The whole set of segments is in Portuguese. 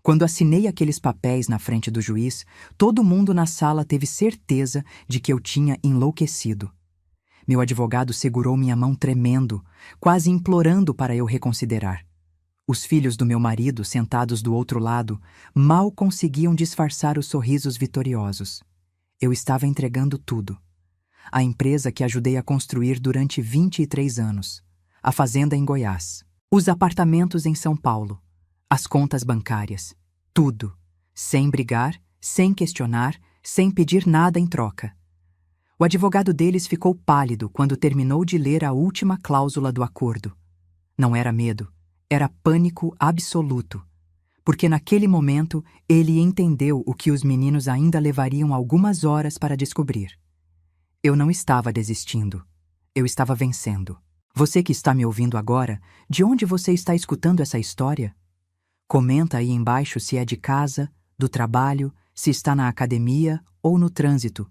Quando assinei aqueles papéis na frente do juiz, todo mundo na sala teve certeza de que eu tinha enlouquecido. Meu advogado segurou minha mão tremendo, quase implorando para eu reconsiderar. Os filhos do meu marido, sentados do outro lado, mal conseguiam disfarçar os sorrisos vitoriosos. Eu estava entregando tudo. A empresa que ajudei a construir durante 23 anos, a fazenda em Goiás, os apartamentos em São Paulo, as contas bancárias, tudo, sem brigar, sem questionar, sem pedir nada em troca. O advogado deles ficou pálido quando terminou de ler a última cláusula do acordo. Não era medo, era pânico absoluto, porque naquele momento ele entendeu o que os meninos ainda levariam algumas horas para descobrir. Eu não estava desistindo, eu estava vencendo. Você que está me ouvindo agora, de onde você está escutando essa história? Comenta aí embaixo se é de casa, do trabalho, se está na academia ou no trânsito.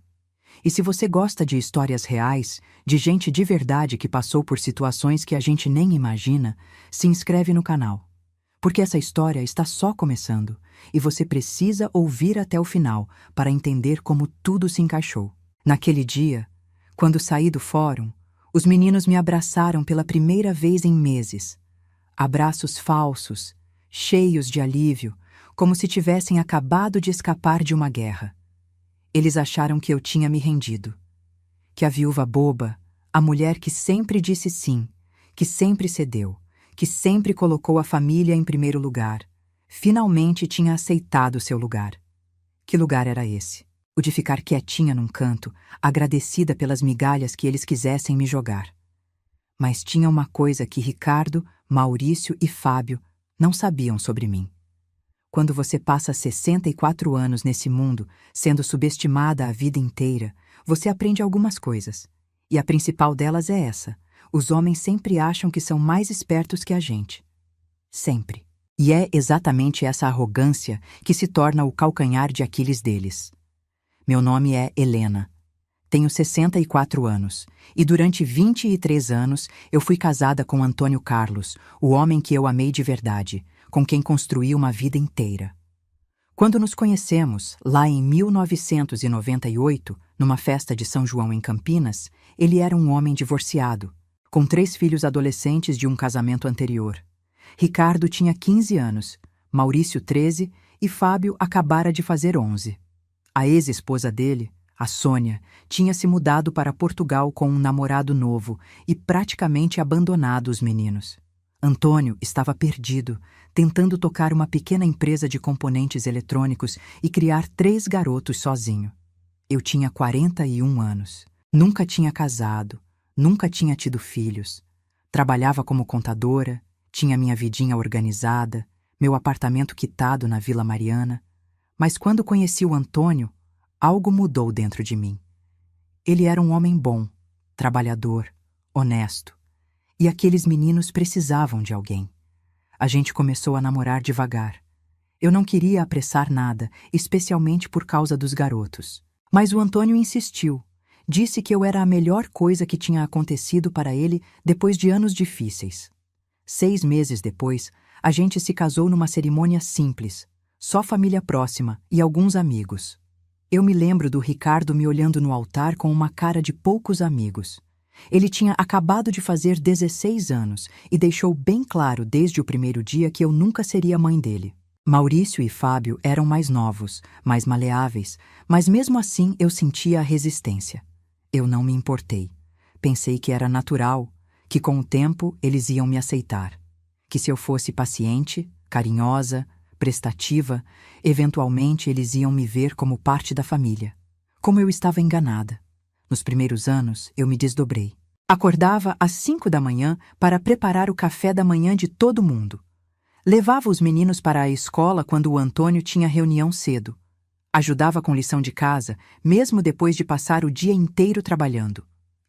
E se você gosta de histórias reais, de gente de verdade que passou por situações que a gente nem imagina, se inscreve no canal. Porque essa história está só começando e você precisa ouvir até o final para entender como tudo se encaixou. Naquele dia, quando saí do fórum, os meninos me abraçaram pela primeira vez em meses. Abraços falsos, cheios de alívio, como se tivessem acabado de escapar de uma guerra. Eles acharam que eu tinha me rendido. Que a viúva boba, a mulher que sempre disse sim, que sempre cedeu, que sempre colocou a família em primeiro lugar, finalmente tinha aceitado seu lugar. Que lugar era esse? O de ficar quietinha num canto, agradecida pelas migalhas que eles quisessem me jogar. Mas tinha uma coisa que Ricardo, Maurício e Fábio não sabiam sobre mim. Quando você passa 64 anos nesse mundo, sendo subestimada a vida inteira, você aprende algumas coisas. E a principal delas é essa: os homens sempre acham que são mais espertos que a gente. Sempre. E é exatamente essa arrogância que se torna o calcanhar de Aquiles deles. Meu nome é Helena. Tenho 64 anos, e durante 23 anos eu fui casada com Antônio Carlos, o homem que eu amei de verdade, com quem construí uma vida inteira. Quando nos conhecemos, lá em 1998, numa festa de São João em Campinas, ele era um homem divorciado, com 3 filhos adolescentes de um casamento anterior. Ricardo tinha 15 anos, Maurício 13 e Fábio acabara de fazer 11. A ex-esposa dele, a Sônia, tinha se mudado para Portugal com um namorado novo e praticamente abandonado os meninos. Antônio estava perdido, tentando tocar uma pequena empresa de componentes eletrônicos e criar 3 garotos sozinho. Eu tinha 41 anos. Nunca tinha casado, nunca tinha tido filhos. Trabalhava como contadora, tinha minha vidinha organizada, meu apartamento quitado na Vila Mariana. Mas quando conheci o Antônio, algo mudou dentro de mim. Ele era um homem bom, trabalhador, honesto. E aqueles meninos precisavam de alguém. A gente começou a namorar devagar. Eu não queria apressar nada, especialmente por causa dos garotos. Mas o Antônio insistiu. Disse que eu era a melhor coisa que tinha acontecido para ele depois de anos difíceis. 6 meses depois, a gente se casou numa cerimônia simples, só família próxima e alguns amigos. Eu me lembro do Ricardo me olhando no altar com uma cara de poucos amigos. Ele tinha acabado de fazer 16 anos e deixou bem claro desde o primeiro dia que eu nunca seria mãe dele. Maurício e Fábio eram mais novos, mais maleáveis, mas mesmo assim eu sentia a resistência. Eu não me importei. Pensei que era natural, que com o tempo eles iam me aceitar. Que se eu fosse paciente, carinhosa, prestativa, eventualmente eles iam me ver como parte da família. Como eu estava enganada. Nos primeiros anos, eu me desdobrei. Acordava às 5 da manhã para preparar o café da manhã de todo mundo. Levava os meninos para a escola quando o Antônio tinha reunião cedo. Ajudava com lição de casa, mesmo depois de passar o dia inteiro trabalhando.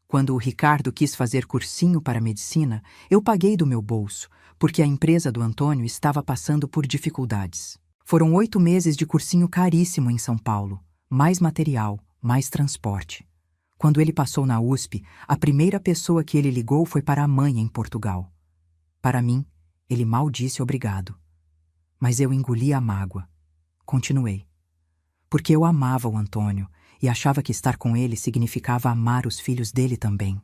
Quando o Ricardo quis fazer cursinho para medicina, eu paguei do meu bolso, porque a empresa do Antônio estava passando por dificuldades. Foram 8 meses de cursinho caríssimo em São Paulo, mais material, mais transporte. Quando ele passou na USP, a primeira pessoa que ele ligou foi para a mãe em Portugal. Para mim, ele mal disse obrigado. Mas eu engoli a mágoa. Continuei. Porque eu amava o Antônio e achava que estar com ele significava amar os filhos dele também.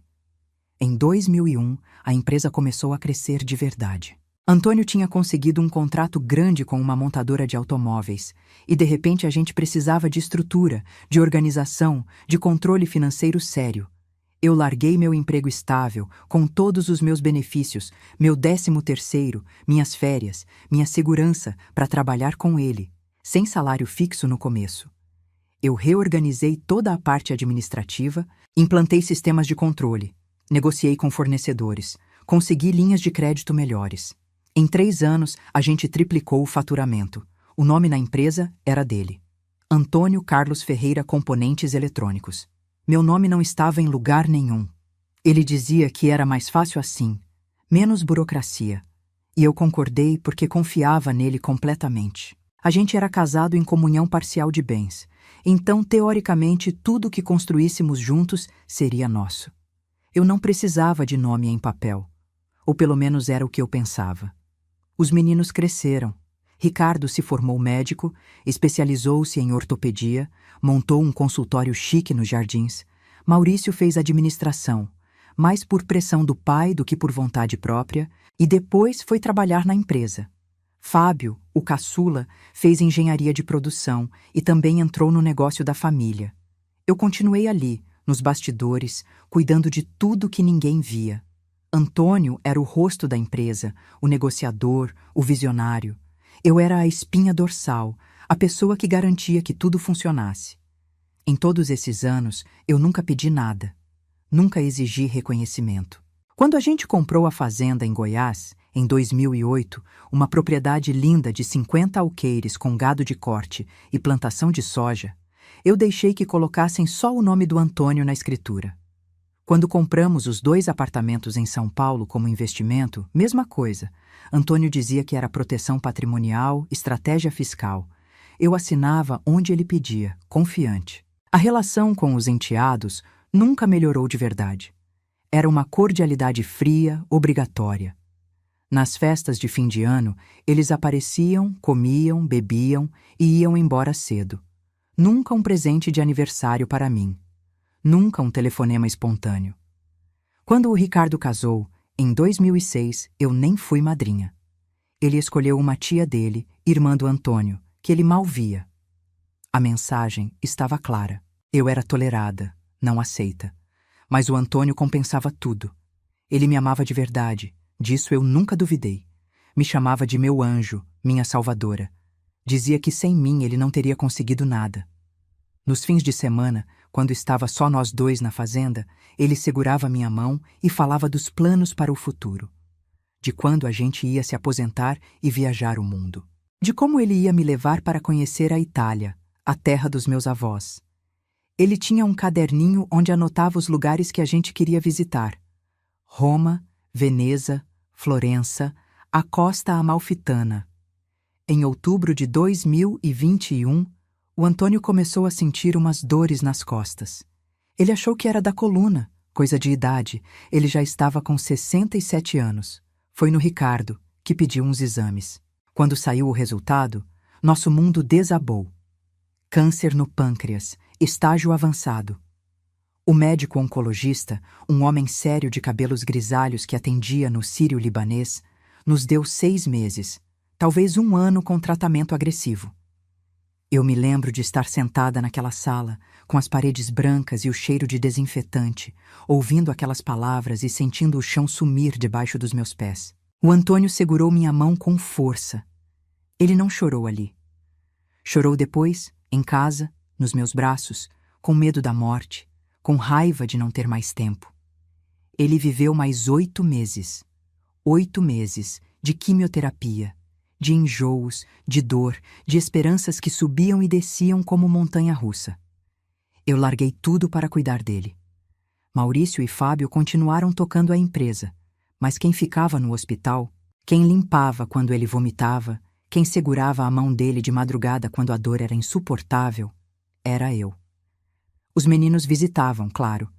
Em 2001, a empresa começou a crescer de verdade. Antônio tinha conseguido um contrato grande com uma montadora de automóveis e, de repente, a gente precisava de estrutura, de organização, de controle financeiro sério. Eu larguei meu emprego estável, com todos os meus benefícios, meu 13º, minhas férias, minha segurança, para trabalhar com ele, sem salário fixo no começo. Eu reorganizei toda a parte administrativa, implantei sistemas de controle, negociei com fornecedores, consegui linhas de crédito melhores. Em 3 anos, a gente triplicou o faturamento. O nome na empresa era dele. Antônio Carlos Ferreira Componentes Eletrônicos. Meu nome não estava em lugar nenhum. Ele dizia que era mais fácil assim, menos burocracia. E eu concordei porque confiava nele completamente. A gente era casado em comunhão parcial de bens, então, teoricamente, tudo que construíssemos juntos seria nosso. Eu não precisava de nome em papel, ou pelo menos era o que eu pensava. Os meninos cresceram. Ricardo se formou médico, especializou-se em ortopedia, montou um consultório chique nos Jardins. Maurício fez administração, mais por pressão do pai do que por vontade própria, e depois foi trabalhar na empresa. Fábio, o caçula, fez engenharia de produção e também entrou no negócio da família. Eu continuei ali, nos bastidores, cuidando de tudo que ninguém via. Antônio era o rosto da empresa, o negociador, o visionário. Eu era a espinha dorsal, a pessoa que garantia que tudo funcionasse. Em todos esses anos, eu nunca pedi nada. Nunca exigi reconhecimento. Quando a gente comprou a fazenda em Goiás, em 2008, uma propriedade linda de 50 alqueires com gado de corte e plantação de soja, eu deixei que colocassem só o nome do Antônio na escritura. Quando compramos os 2 apartamentos em São Paulo como investimento, mesma coisa. Antônio dizia que era proteção patrimonial, estratégia fiscal. Eu assinava onde ele pedia, confiante. A relação com os enteados nunca melhorou de verdade. Era uma cordialidade fria, obrigatória. Nas festas de fim de ano, eles apareciam, comiam, bebiam e iam embora cedo. Nunca um presente de aniversário para mim. Nunca um telefonema espontâneo. Quando o Ricardo casou, em 2006, eu nem fui madrinha. Ele escolheu uma tia dele, irmã do Antônio, que ele mal via. A mensagem estava clara. Eu era tolerada, não aceita. Mas o Antônio compensava tudo. Ele me amava de verdade, disso eu nunca duvidei. Me chamava de meu anjo, minha salvadora. Dizia que sem mim ele não teria conseguido nada. Nos fins de semana, quando estava só nós 2 na fazenda, ele segurava minha mão e falava dos planos para o futuro. De quando a gente ia se aposentar e viajar o mundo. De como ele ia me levar para conhecer a Itália, a terra dos meus avós. Ele tinha um caderninho onde anotava os lugares que a gente queria visitar. Roma, Veneza, Florença, a Costa Amalfitana. Em outubro de 2021, o Antônio começou a sentir umas dores nas costas. Ele achou que era da coluna, coisa de idade. Ele já estava com 67 anos. Foi no Ricardo, que pediu uns exames. Quando saiu o resultado, nosso mundo desabou. Câncer no pâncreas, estágio avançado. O médico oncologista, um homem sério de cabelos grisalhos que atendia no Sírio-Libanês, nos deu 6 meses, talvez 1 ano com tratamento agressivo. Eu me lembro de estar sentada naquela sala, com as paredes brancas e o cheiro de desinfetante, ouvindo aquelas palavras e sentindo o chão sumir debaixo dos meus pés. O Antônio segurou minha mão com força. Ele não chorou ali. Chorou depois, em casa, nos meus braços, com medo da morte, com raiva de não ter mais tempo. Ele viveu mais 8 meses. 8 meses de quimioterapia, de enjoos, de dor, de esperanças que subiam e desciam como montanha-russa. Eu larguei tudo para cuidar dele. Maurício e Fábio continuaram tocando a empresa, mas quem ficava no hospital, quem limpava quando ele vomitava, quem segurava a mão dele de madrugada quando a dor era insuportável, era eu. Os meninos visitavam, claro.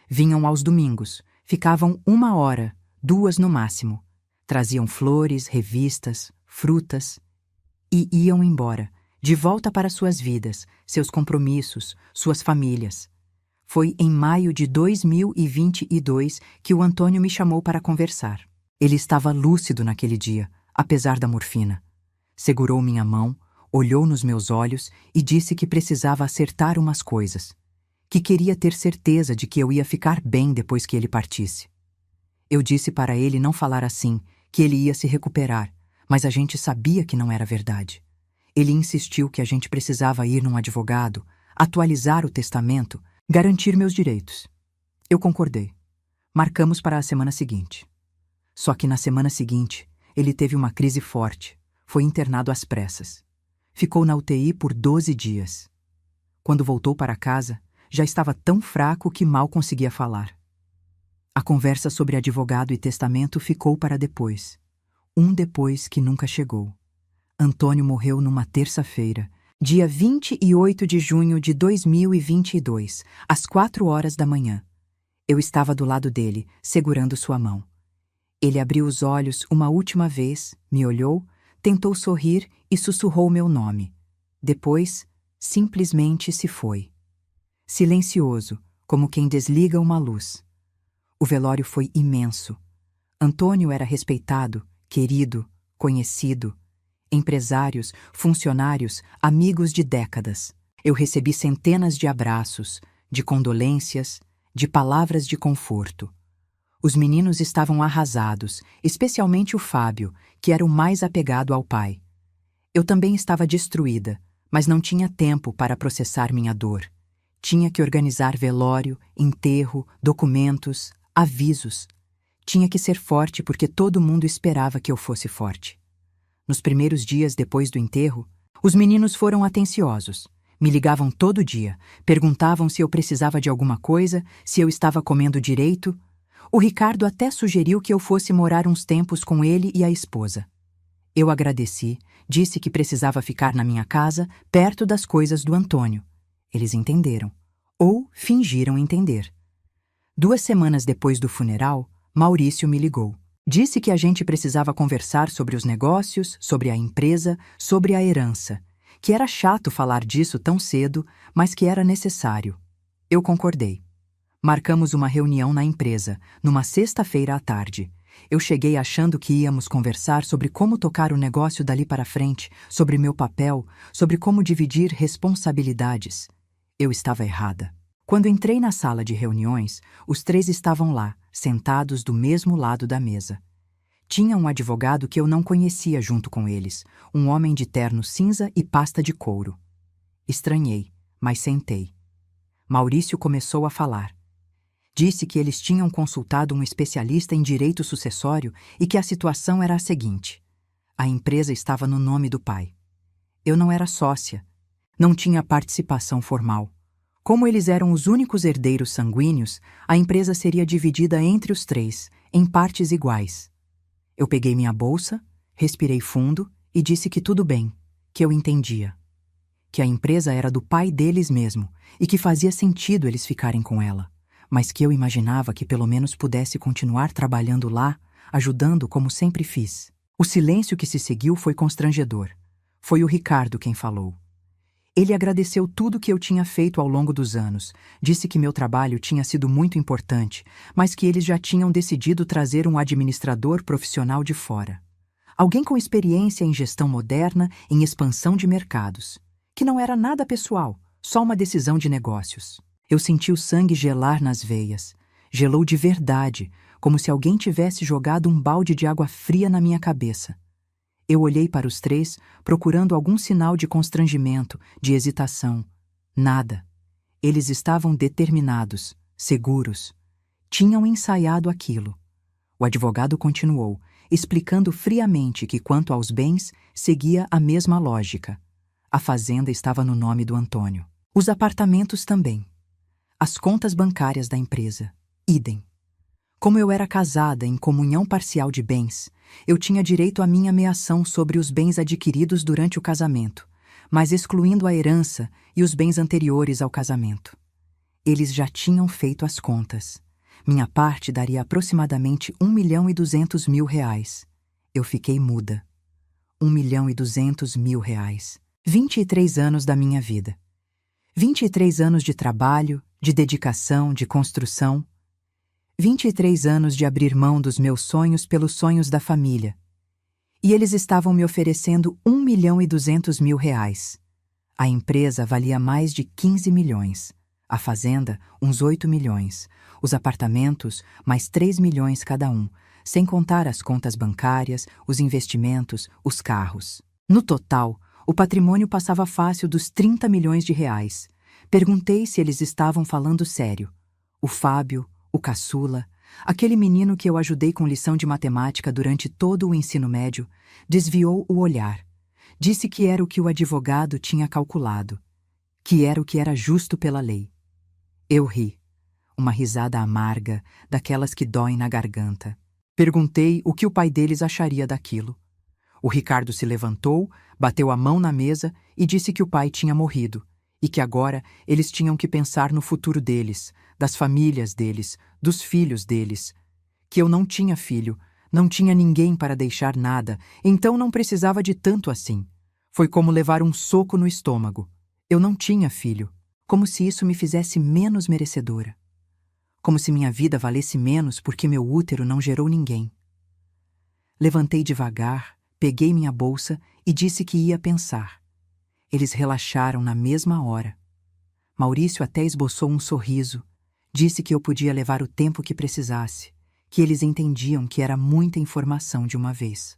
Vinham aos domingos, ficavam 1 hora, 2 no máximo. Traziam flores, revistas, frutas. e iam embora, de volta para suas vidas, seus compromissos, suas famílias. Foi em maio de 2022 que o Antônio me chamou para conversar. Ele estava lúcido naquele dia, apesar da morfina. Segurou minha mão, olhou nos meus olhos e disse que precisava acertar umas coisas, que queria ter certeza de que eu ia ficar bem depois que ele partisse. Eu disse para ele não falar assim, que ele ia se recuperar, mas a gente sabia que não era verdade. Ele insistiu que a gente precisava ir num advogado, atualizar o testamento, garantir meus direitos. Eu concordei. Marcamos para a semana seguinte. Só que na semana seguinte, ele teve uma crise forte. Foi internado às pressas. Ficou na UTI por 12 dias. Quando voltou para casa, já estava tão fraco que mal conseguia falar. A conversa sobre advogado e testamento ficou para depois. Um depois que nunca chegou. Antônio morreu numa terça-feira, dia 28 de junho de 2022, às 4 horas da manhã. Eu estava do lado dele, segurando sua mão. Ele abriu os olhos uma última vez, me olhou, tentou sorrir e sussurrou meu nome. Depois, simplesmente se foi. Silencioso, como quem desliga uma luz. O velório foi imenso. Antônio era respeitado, querido, conhecido. Empresários, funcionários, amigos de décadas. Eu recebi centenas de abraços, de condolências, de palavras de conforto. Os meninos estavam arrasados, especialmente o Fábio, que era o mais apegado ao pai. Eu também estava destruída, mas não tinha tempo para processar minha dor. Tinha que organizar velório, enterro, documentos, avisos. Tinha que ser forte porque todo mundo esperava que eu fosse forte. Nos primeiros dias depois do enterro, os meninos foram atenciosos. Me ligavam todo dia, perguntavam se eu precisava de alguma coisa, se eu estava comendo direito. O Ricardo até sugeriu que eu fosse morar uns tempos com ele e a esposa. Eu agradeci, disse que precisava ficar na minha casa, perto das coisas do Antônio. Eles entenderam. Ou fingiram entender. 2 semanas depois do funeral, Maurício me ligou. Disse que a gente precisava conversar sobre os negócios, sobre a empresa, sobre a herança. Que era chato falar disso tão cedo, mas que era necessário. Eu concordei. Marcamos uma reunião na empresa, numa sexta-feira à tarde. Eu cheguei achando que íamos conversar sobre como tocar o negócio dali para frente, sobre meu papel, sobre como dividir responsabilidades. Eu estava errada. Quando entrei na sala de reuniões, os 3 estavam lá, sentados do mesmo lado da mesa. Tinha um advogado que eu não conhecia junto com eles, um homem de terno cinza e pasta de couro. Estranhei, mas sentei. Maurício começou a falar. Disse que eles tinham consultado um especialista em direito sucessório e que a situação era a seguinte. A empresa estava no nome do pai. Eu não era sócia. Não tinha participação formal. Como eles eram os únicos herdeiros sanguíneos, a empresa seria dividida entre os 3, em partes iguais. Eu peguei minha bolsa, respirei fundo e disse que tudo bem, que eu entendia. Que a empresa era do pai deles mesmo e que fazia sentido eles ficarem com ela, mas que eu imaginava que pelo menos pudesse continuar trabalhando lá, ajudando como sempre fiz. O silêncio que se seguiu foi constrangedor. Foi o Ricardo quem falou. Ele agradeceu tudo que eu tinha feito ao longo dos anos, disse que meu trabalho tinha sido muito importante, mas que eles já tinham decidido trazer um administrador profissional de fora. Alguém com experiência em gestão moderna, em expansão de mercados. Que não era nada pessoal, só uma decisão de negócios. Eu senti o sangue gelar nas veias. Gelou de verdade, como se alguém tivesse jogado um balde de água fria na minha cabeça. Eu olhei para os 3, procurando algum sinal de constrangimento, de hesitação. Nada. Eles estavam determinados, seguros. Tinham ensaiado aquilo. O advogado continuou, explicando friamente que, quanto aos bens, seguia a mesma lógica. A fazenda estava no nome do Antônio. Os apartamentos também. As contas bancárias da empresa. Idem. Como eu era casada em comunhão parcial de bens, eu tinha direito à minha meação sobre os bens adquiridos durante o casamento, mas excluindo a herança e os bens anteriores ao casamento. Eles já tinham feito as contas. Minha parte daria aproximadamente R$ 1.200.000. Eu fiquei muda. R$ 1.200.000. 23 anos da minha vida. 23 anos de trabalho, de dedicação, de construção. 23 anos de abrir mão dos meus sonhos pelos sonhos da família. E eles estavam me oferecendo R$ 1.200.000. A empresa valia mais de 15 milhões. A fazenda, uns 8 milhões. Os apartamentos, mais 3 milhões cada um, sem contar as contas bancárias, os investimentos, os carros. No total, o patrimônio passava fácil dos 30 milhões de reais. Perguntei se eles estavam falando sério. O Fábio, o caçula, aquele menino que eu ajudei com lição de matemática durante todo o ensino médio, desviou o olhar. Disse que era o que o advogado tinha calculado, que era justo pela lei. Eu ri, uma risada amarga, daquelas que doem na garganta. Perguntei o que o pai deles acharia daquilo. O Ricardo se levantou, bateu a mão na mesa e disse que o pai tinha morrido e que agora eles tinham que pensar no futuro deles, das famílias deles, dos filhos deles. Que eu não tinha filho, não tinha ninguém para deixar nada, então não precisava de tanto assim. Foi como levar um soco no estômago. Eu não tinha filho, como se isso me fizesse menos merecedora. Como se minha vida valesse menos porque meu útero não gerou ninguém. Levantei devagar, peguei minha bolsa e disse que ia pensar. Eles relaxaram na mesma hora. Maurício até esboçou um sorriso. Disse que eu podia levar o tempo que precisasse, que eles entendiam que era muita informação de uma vez.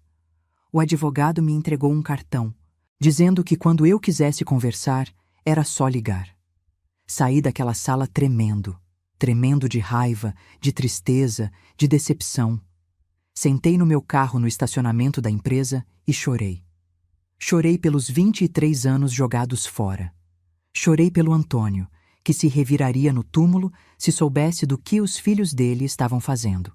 O advogado me entregou um cartão, dizendo que quando eu quisesse conversar, era só ligar. Saí daquela sala tremendo de raiva, de tristeza, de decepção. Sentei no meu carro no estacionamento da empresa e chorei. Chorei pelos 23 anos jogados fora. Chorei pelo Antônio, que se reviraria no túmulo se soubesse do que os filhos dele estavam fazendo.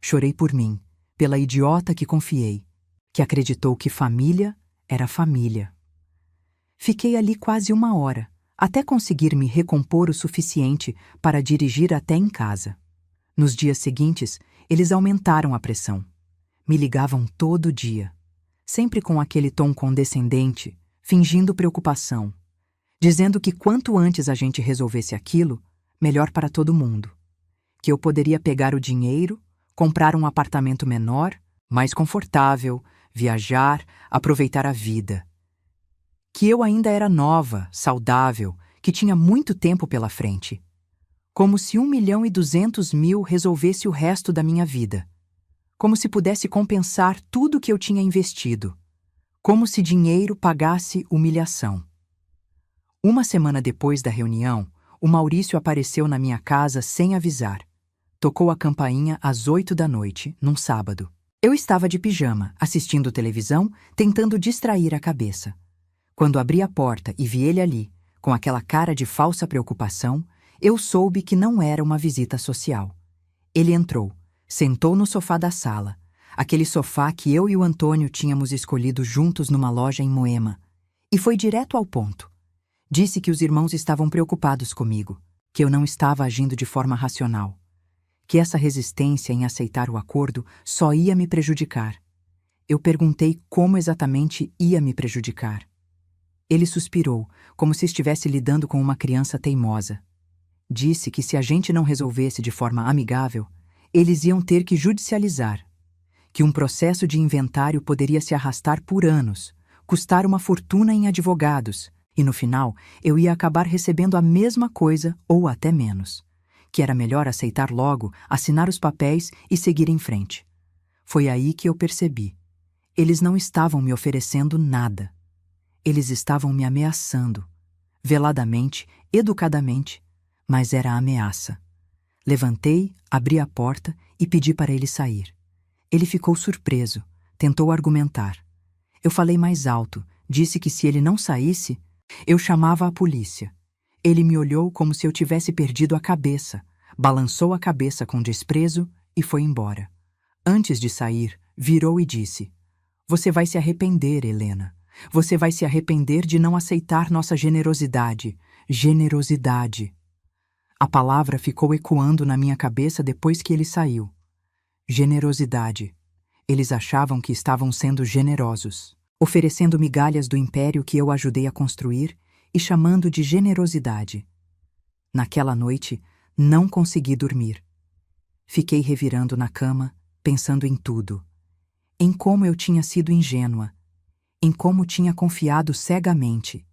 Chorei por mim, pela idiota que confiei, que acreditou que família era família. Fiquei ali quase 1 hora, até conseguir me recompor o suficiente para dirigir até em casa. Nos dias seguintes, eles aumentaram a pressão. Me ligavam todo dia, sempre com aquele tom condescendente, fingindo preocupação, dizendo que quanto antes a gente resolvesse aquilo, melhor para todo mundo. Que eu poderia pegar o dinheiro, comprar um apartamento menor, mais confortável, viajar, aproveitar a vida. Que eu ainda era nova, saudável, que tinha muito tempo pela frente. Como se R$ 1.200.000 resolvesse o resto da minha vida. Como se pudesse compensar tudo que eu tinha investido. Como se dinheiro pagasse humilhação. 1 semana depois da reunião, o Maurício apareceu na minha casa sem avisar. Tocou a campainha às 8 da noite, num sábado. Eu estava de pijama, assistindo televisão, tentando distrair a cabeça. Quando abri a porta e vi ele ali, com aquela cara de falsa preocupação, eu soube que não era uma visita social. Ele entrou, sentou no sofá da sala, aquele sofá que eu e o Antônio tínhamos escolhido juntos numa loja em Moema, e foi direto ao ponto. Disse que os irmãos estavam preocupados comigo, que eu não estava agindo de forma racional, que essa resistência em aceitar o acordo só ia me prejudicar. Eu perguntei como exatamente ia me prejudicar. Ele suspirou, como se estivesse lidando com uma criança teimosa. Disse que se a gente não resolvesse de forma amigável, eles iam ter que judicializar, que um processo de inventário poderia se arrastar por anos, custar uma fortuna em advogados, e no final eu ia acabar recebendo a mesma coisa ou até menos, que era melhor aceitar logo, assinar os papéis e seguir em frente. Foi aí que eu percebi. Eles não estavam me oferecendo nada. Eles estavam me ameaçando, veladamente, educadamente, mas era ameaça. Levantei, abri a porta e pedi para ele sair. Ele ficou surpreso, tentou argumentar. Eu falei mais alto, disse que se ele não saísse, eu chamava a polícia. Ele me olhou como se eu tivesse perdido a cabeça, balançou a cabeça com desprezo e foi embora. Antes de sair, virou e disse: "Você vai se arrepender, Helena. Você vai se arrepender de não aceitar nossa generosidade. Generosidade." A palavra ficou ecoando na minha cabeça depois que ele saiu. Generosidade. Eles achavam que estavam sendo generosos. oferecendo migalhas do império que eu ajudei a construir e chamando de generosidade. Naquela noite, não consegui dormir. Fiquei revirando na cama, pensando em tudo. Em como eu tinha sido ingênua. Em como tinha confiado cegamente.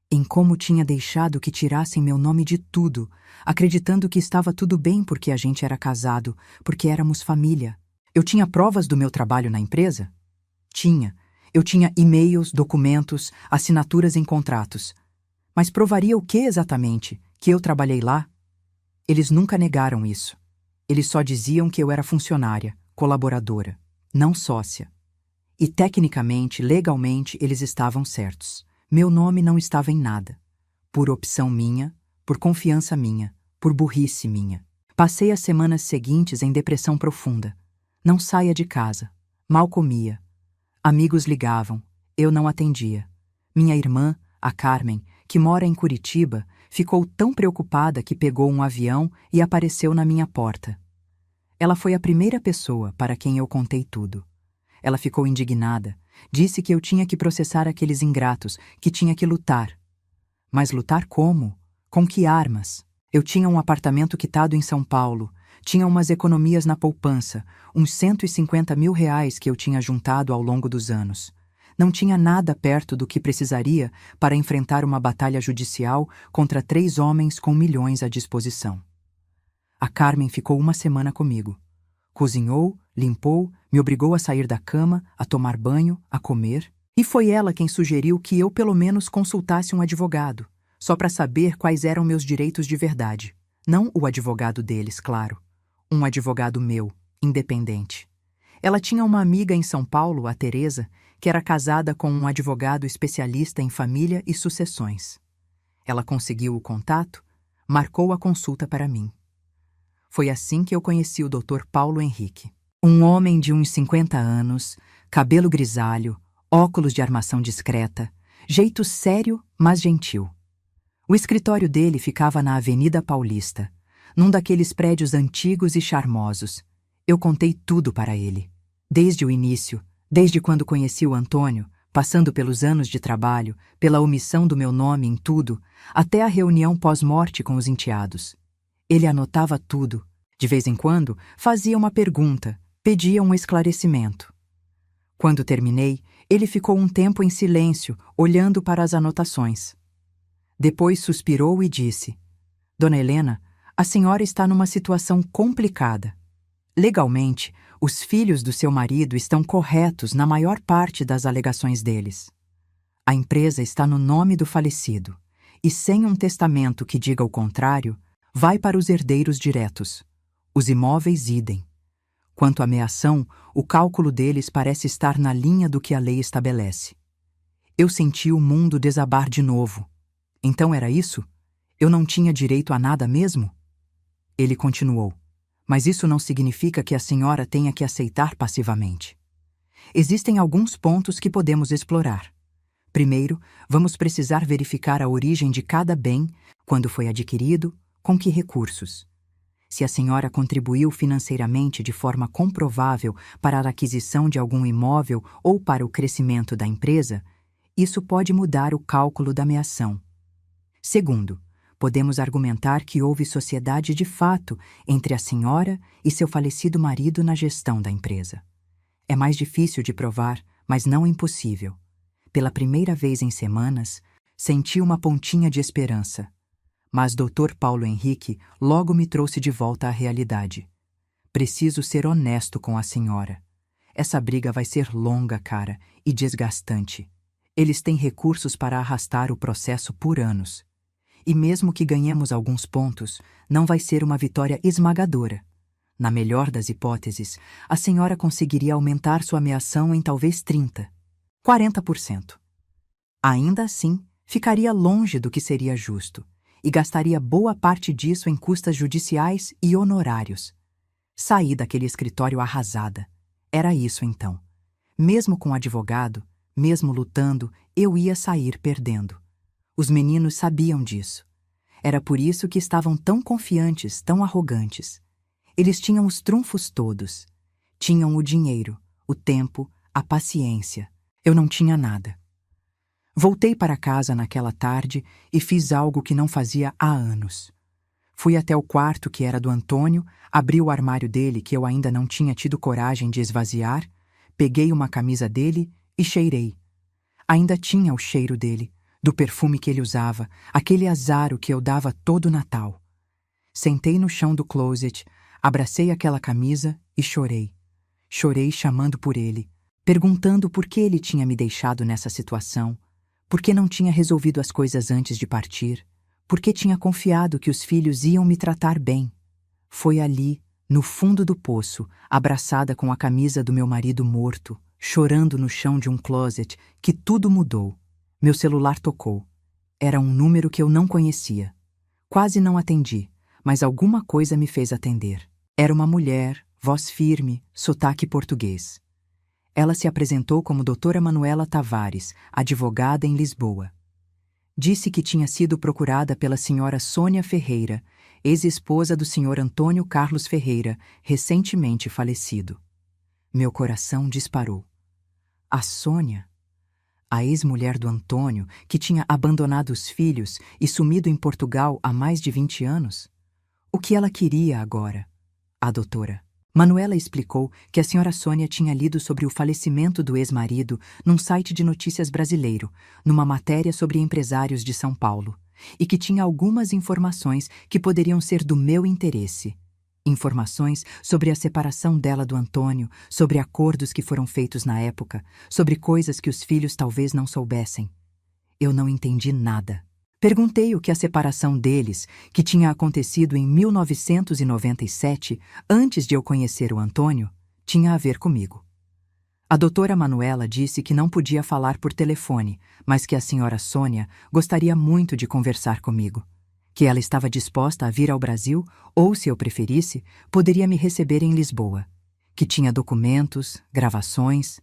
Em como tinha deixado que tirassem meu nome de tudo, acreditando que estava tudo bem porque a gente era casado, porque éramos família. Eu tinha provas do meu trabalho na empresa? Tinha. Eu tinha e-mails, documentos, assinaturas em contratos. Mas provaria o que exatamente? Que eu trabalhei lá? Eles nunca negaram isso. Eles só diziam que eu era funcionária, colaboradora, não sócia. E tecnicamente, legalmente, eles estavam certos. Meu nome não estava em nada. Por opção minha, por confiança minha, por burrice minha. Passei as semanas seguintes em depressão profunda. Não saía de casa. Mal comia. Amigos ligavam. Eu não atendia. Minha irmã, a Carmen, que mora em Curitiba, ficou tão preocupada que pegou um avião e apareceu na minha porta. Ela foi a primeira pessoa para quem eu contei tudo. Ela ficou indignada, disse que eu tinha que processar aqueles ingratos, que tinha que lutar. Mas lutar como? Com que armas? Eu tinha um apartamento quitado em São Paulo, tinha umas economias na poupança, uns R$ 150 mil que eu tinha juntado ao longo dos anos. Não tinha nada perto do que precisaria para enfrentar uma batalha judicial contra 3 homens com milhões à disposição. A Carmen ficou uma semana comigo. Cozinhou, limpou, me obrigou a sair da cama, a tomar banho, a comer. E foi ela quem sugeriu que eu pelo menos consultasse um advogado, só para saber quais eram meus direitos de verdade. Não o advogado deles, claro. Um advogado meu, independente. Ela tinha uma amiga em São Paulo, a Teresa, que era casada com um advogado especialista em família e sucessões. Ela conseguiu o contato, marcou a consulta para mim. Foi assim que eu conheci o Dr. Paulo Henrique. Um homem de uns 50 anos, cabelo grisalho, óculos de armação discreta, jeito sério, mas gentil. O escritório dele ficava na Avenida Paulista, num daqueles prédios antigos e charmosos. Eu contei tudo para ele. Desde o início, desde quando conheci o Antônio, passando pelos anos de trabalho, pela omissão do meu nome em tudo, até a reunião pós-morte com os enteados. Ele anotava tudo. De vez em quando, fazia uma pergunta, pedia um esclarecimento. Quando terminei, ele ficou um tempo em silêncio, olhando para as anotações. Depois suspirou e disse: Dona Helena, a senhora está numa situação complicada. Legalmente, os filhos do seu marido estão corretos na maior parte das alegações deles. A empresa está no nome do falecido, e sem um testamento que diga o contrário, vai para os herdeiros diretos. Os imóveis idem. Quanto à meação, o cálculo deles parece estar na linha do que a lei estabelece. Eu senti o mundo desabar de novo. Então era isso? Eu não tinha direito a nada mesmo? Ele continuou: mas isso não significa que a senhora tenha que aceitar passivamente. Existem alguns pontos que podemos explorar. Primeiro, vamos precisar verificar a origem de cada bem, quando foi adquirido, com que recursos. Se a senhora contribuiu financeiramente de forma comprovável para a aquisição de algum imóvel ou para o crescimento da empresa, isso pode mudar o cálculo da meação. Segundo, podemos argumentar que houve sociedade de fato entre a senhora e seu falecido marido na gestão da empresa. É mais difícil de provar, mas não impossível. Pela primeira vez em semanas, senti uma pontinha de esperança. Mas Dr. Paulo Henrique logo me trouxe de volta à realidade. Preciso ser honesto com a senhora. Essa briga vai ser longa, cara, e desgastante. Eles têm recursos para arrastar o processo por anos. E mesmo que ganhemos alguns pontos, não vai ser uma vitória esmagadora. Na melhor das hipóteses, a senhora conseguiria aumentar sua meação em talvez 30%, 40%. Ainda assim, ficaria longe do que seria justo, e gastaria boa parte disso em custas judiciais e honorários. Saí daquele escritório arrasada. Era isso então. Mesmo com advogado, mesmo lutando, eu ia sair perdendo. Os meninos sabiam disso. Era por isso que estavam tão confiantes, tão arrogantes. Eles tinham os trunfos todos. Tinham o dinheiro, o tempo, a paciência. Eu não tinha nada. Voltei para casa naquela tarde e fiz algo que não fazia há anos. Fui até o quarto que era do Antônio, abri o armário dele que eu ainda não tinha tido coragem de esvaziar, peguei uma camisa dele e cheirei. Ainda tinha o cheiro dele, do perfume que ele usava, aquele azaro que eu dava todo Natal. Sentei no chão do closet, abracei aquela camisa e chorei. Chorei chamando por ele, perguntando por que ele tinha me deixado nessa situação, por que não tinha resolvido as coisas antes de partir, por que tinha confiado que os filhos iam me tratar bem. Foi ali, no fundo do poço, abraçada com a camisa do meu marido morto, chorando no chão de um closet, que tudo mudou. Meu celular tocou. Era um número que eu não conhecia. Quase não atendi, mas alguma coisa me fez atender. Era uma mulher, voz firme, sotaque português. Ela se apresentou como doutora Manuela Tavares, advogada em Lisboa. Disse que tinha sido procurada pela senhora Sônia Ferreira, ex-esposa do senhor Antônio Carlos Ferreira, recentemente falecido. Meu coração disparou. A Sônia, a ex-mulher do Antônio, que tinha abandonado os filhos e sumido em Portugal há mais de 20 anos? O que ela queria agora? A doutora Manuela explicou que a senhora Sônia tinha lido sobre o falecimento do ex-marido num site de notícias brasileiro, numa matéria sobre empresários de São Paulo, e que tinha algumas informações que poderiam ser do meu interesse. Informações sobre a separação dela do Antônio, sobre acordos que foram feitos na época, sobre coisas que os filhos talvez não soubessem. Eu não entendi nada. Perguntei o que a separação deles, que tinha acontecido em 1997, antes de eu conhecer o Antônio, tinha a ver comigo. A doutora Manuela disse que não podia falar por telefone, mas que a senhora Sônia gostaria muito de conversar comigo, que ela estava disposta a vir ao Brasil ou, se eu preferisse, poderia me receber em Lisboa, que tinha documentos, gravações,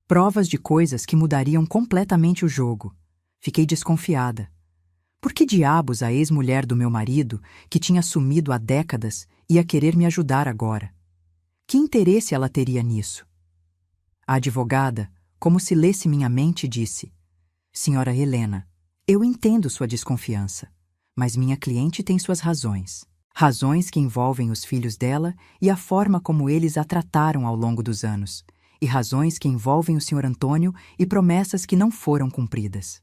provas de coisas que mudariam completamente o jogo. Fiquei desconfiada. Por que diabos a ex-mulher do meu marido, que tinha sumido há décadas, ia querer me ajudar agora? Que interesse ela teria nisso? A advogada, como se lesse minha mente, disse: Senhora Helena, eu entendo sua desconfiança, mas minha cliente tem suas razões. Razões que envolvem os filhos dela e a forma como eles a trataram ao longo dos anos, e razões que envolvem o Sr. Antônio e promessas que não foram cumpridas.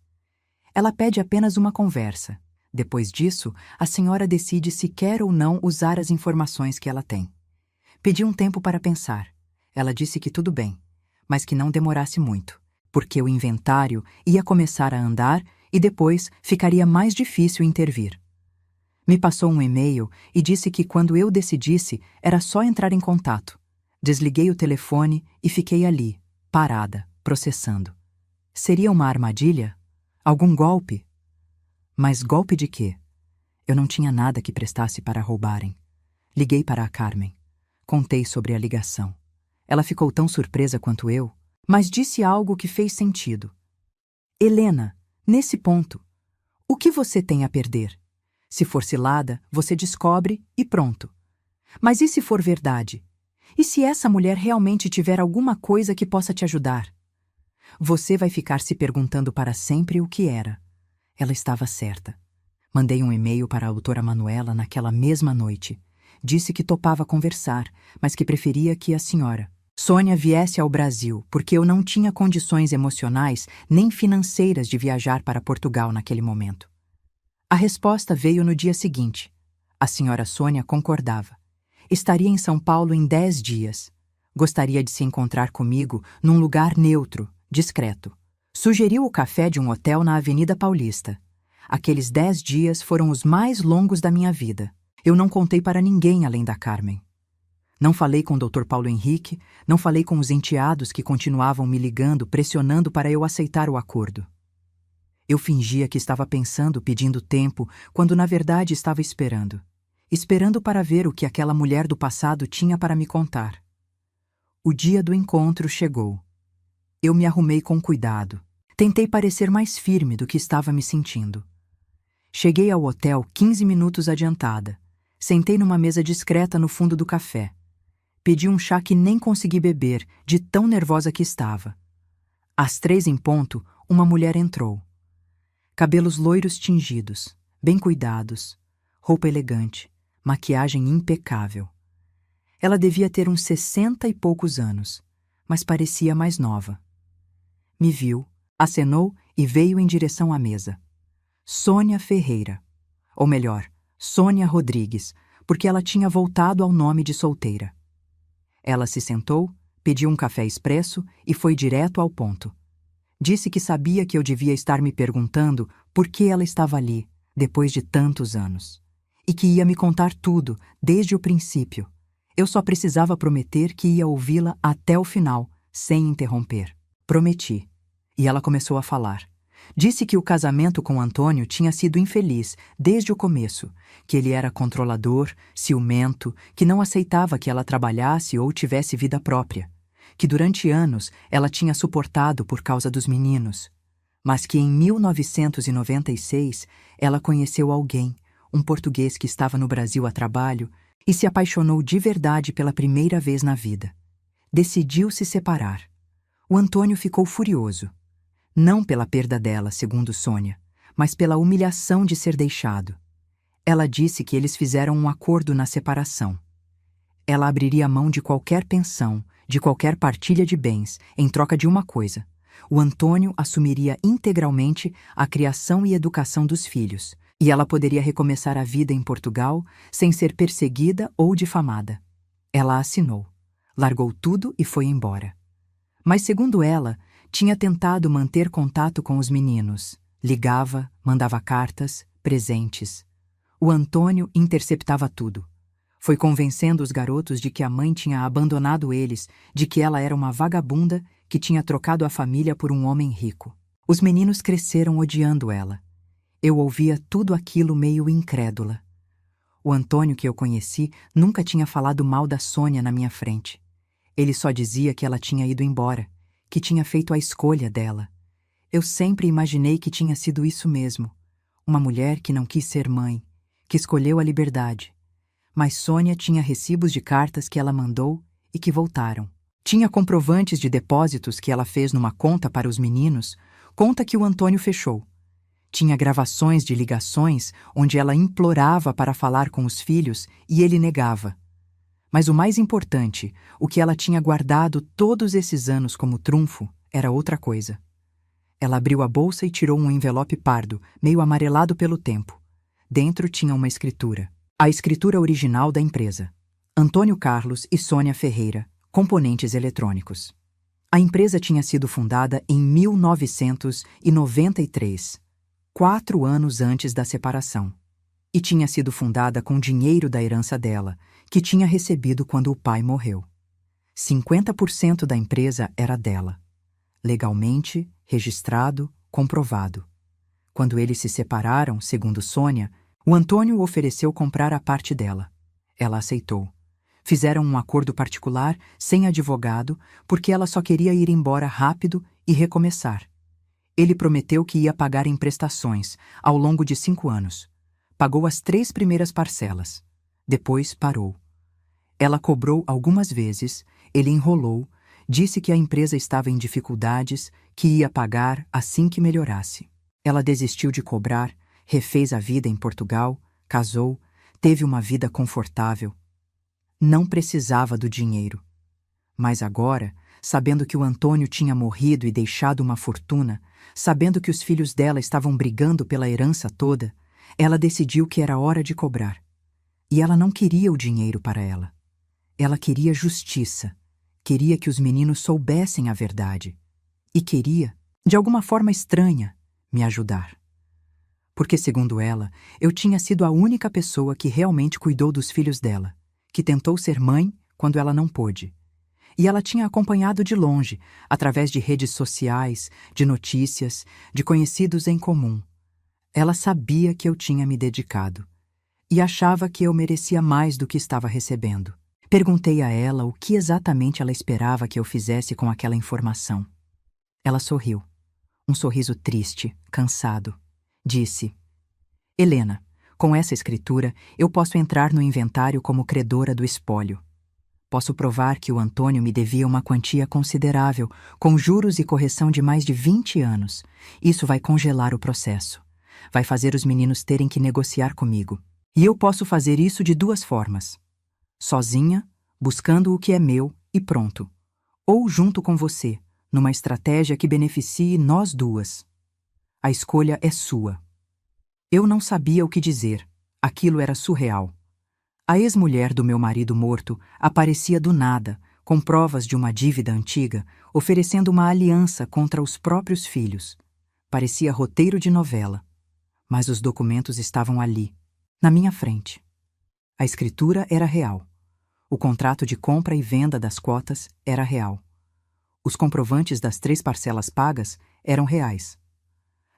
Ela pede apenas uma conversa. Depois disso, a senhora decide se quer ou não usar as informações que ela tem. Pedi um tempo para pensar. Ela disse que tudo bem, mas que não demorasse muito, porque o inventário ia começar a andar e depois ficaria mais difícil intervir. Me passou um e-mail e disse que quando eu decidisse era só entrar em contato. Desliguei o telefone e fiquei ali, parada, processando. Seria uma armadilha? Algum golpe? Mas golpe de quê? Eu não tinha nada que prestasse para roubarem. Liguei para a Carmen. Contei sobre a ligação. Ela ficou tão surpresa quanto eu, mas disse algo que fez sentido. Helena, nesse ponto, o que você tem a perder? Se for cilada, você descobre e pronto. Mas e se for verdade? E se essa mulher realmente tiver alguma coisa que possa te ajudar? Você vai ficar se perguntando para sempre o que era. Ela estava certa. Mandei um e-mail para a doutora Manuela naquela mesma noite. Disse que topava conversar, mas que preferia que a senhora Sônia viesse ao Brasil, porque eu não tinha condições emocionais nem financeiras de viajar para Portugal naquele momento. A resposta veio no dia seguinte. A senhora Sônia concordava. Estaria em São Paulo em 10 dias. Gostaria de se encontrar comigo num lugar neutro, discreto. Sugeriu o café de um hotel na Avenida Paulista. Aqueles 10 dias foram os mais longos da minha vida. Eu não contei para ninguém além da Carmen. Não falei com o Dr. Paulo Henrique, não falei com os enteados que continuavam me ligando, pressionando para eu aceitar o acordo. Eu fingia que estava pensando, pedindo tempo, quando na verdade estava esperando. Esperando para ver o que aquela mulher do passado tinha para me contar. O dia do encontro chegou. Eu me arrumei com cuidado. Tentei parecer mais firme do que estava me sentindo. Cheguei ao hotel 15 minutos adiantada. Sentei numa mesa discreta no fundo do café. Pedi um chá que nem consegui beber, de tão nervosa que estava. Às 3 em ponto, uma mulher entrou. Cabelos loiros tingidos, bem cuidados, roupa elegante, maquiagem impecável. Ela devia ter uns 60 e poucos anos, mas parecia mais nova. Me viu, acenou e veio em direção à mesa. Sônia Ferreira. Ou melhor, Sônia Rodrigues, porque ela tinha voltado ao nome de solteira. Ela se sentou, pediu um café expresso e foi direto ao ponto. Disse que sabia que eu devia estar me perguntando por que ela estava ali, depois de tantos anos. E que ia me contar tudo, desde o princípio. Eu só precisava prometer que ia ouvi-la até o final, sem interromper. Prometi. E ela começou a falar. Disse que o casamento com Antônio tinha sido infeliz desde o começo, que ele era controlador, ciumento, que não aceitava que ela trabalhasse ou tivesse vida própria, que durante anos ela tinha suportado por causa dos meninos, mas que em 1996 ela conheceu alguém, um português que estava no Brasil a trabalho, e se apaixonou de verdade pela primeira vez na vida. Decidiu se separar. O Antônio ficou furioso. Não pela perda dela, segundo Sônia, mas pela humilhação de ser deixado. Ela disse que eles fizeram um acordo na separação. Ela abriria mão de qualquer pensão, de qualquer partilha de bens, em troca de uma coisa. O Antônio assumiria integralmente a criação e educação dos filhos, e ela poderia recomeçar a vida em Portugal sem ser perseguida ou difamada. Ela assinou, largou tudo e foi embora. Mas, segundo ela, tinha tentado manter contato com os meninos. Ligava, mandava cartas, presentes. O Antônio interceptava tudo. Foi convencendo os garotos de que a mãe tinha abandonado eles, de que ela era uma vagabunda que tinha trocado a família por um homem rico. Os meninos cresceram odiando ela. Eu ouvia tudo aquilo meio incrédula. O Antônio que eu conheci nunca tinha falado mal da Sônia na minha frente. Ele só dizia que ela tinha ido embora, que tinha feito a escolha dela. Eu sempre imaginei que tinha sido isso mesmo. Uma mulher que não quis ser mãe, que escolheu a liberdade. Mas Sônia tinha recibos de cartas que ela mandou e que voltaram. Tinha comprovantes de depósitos que ela fez numa conta para os meninos, conta que o Antônio fechou. Tinha gravações de ligações onde ela implorava para falar com os filhos e ele negava. Mas o mais importante, o que ela tinha guardado todos esses anos como trunfo, era outra coisa. Ela abriu a bolsa e tirou um envelope pardo, meio amarelado pelo tempo. Dentro tinha uma escritura. A escritura original da empresa. Antônio Carlos e Sônia Ferreira, componentes eletrônicos. A empresa tinha sido fundada em 1993, 4 anos antes da separação. E tinha sido fundada com dinheiro da herança dela, que tinha recebido quando o pai morreu. 50% da empresa era dela. Legalmente, registrado, comprovado. Quando eles se separaram, segundo Sônia, o Antônio ofereceu comprar a parte dela. Ela aceitou. Fizeram um acordo particular, sem advogado, porque ela só queria ir embora rápido e recomeçar. Ele prometeu que ia pagar em prestações, ao longo de 5 anos. Pagou as 3 primeiras parcelas. Depois parou. Ela cobrou algumas vezes, ele enrolou, disse que a empresa estava em dificuldades, que ia pagar assim que melhorasse. Ela desistiu de cobrar, refez a vida em Portugal, casou, teve uma vida confortável. Não precisava do dinheiro. Mas agora, sabendo que o Antônio tinha morrido e deixado uma fortuna, sabendo que os filhos dela estavam brigando pela herança toda, ela decidiu que era hora de cobrar. E ela não queria o dinheiro para ela. Ela queria justiça. Queria que os meninos soubessem a verdade. E queria, de alguma forma estranha, me ajudar. Porque, segundo ela, eu tinha sido a única pessoa que realmente cuidou dos filhos dela, que tentou ser mãe quando ela não pôde. E ela tinha acompanhado de longe, através de redes sociais, de notícias, de conhecidos em comum. Ela sabia que eu tinha me dedicado e achava que eu merecia mais do que estava recebendo. Perguntei a ela o que exatamente ela esperava que eu fizesse com aquela informação. Ela sorriu. Um sorriso triste, cansado. Disse: Helena, com essa escritura, eu posso entrar no inventário como credora do espólio. Posso provar que o Antônio me devia uma quantia considerável, com juros e correção de mais de 20 anos. Isso vai congelar o processo. Vai fazer os meninos terem que negociar comigo. E eu posso fazer isso de duas formas. Sozinha, buscando o que é meu e pronto. Ou junto com você, numa estratégia que beneficie nós duas. A escolha é sua. Eu não sabia o que dizer. Aquilo era surreal. A ex-mulher do meu marido morto aparecia do nada, com provas de uma dívida antiga, oferecendo uma aliança contra os próprios filhos. Parecia roteiro de novela. Mas os documentos estavam ali, na minha frente. A escritura era real. O contrato de compra e venda das cotas era real. Os comprovantes das 3 parcelas pagas eram reais.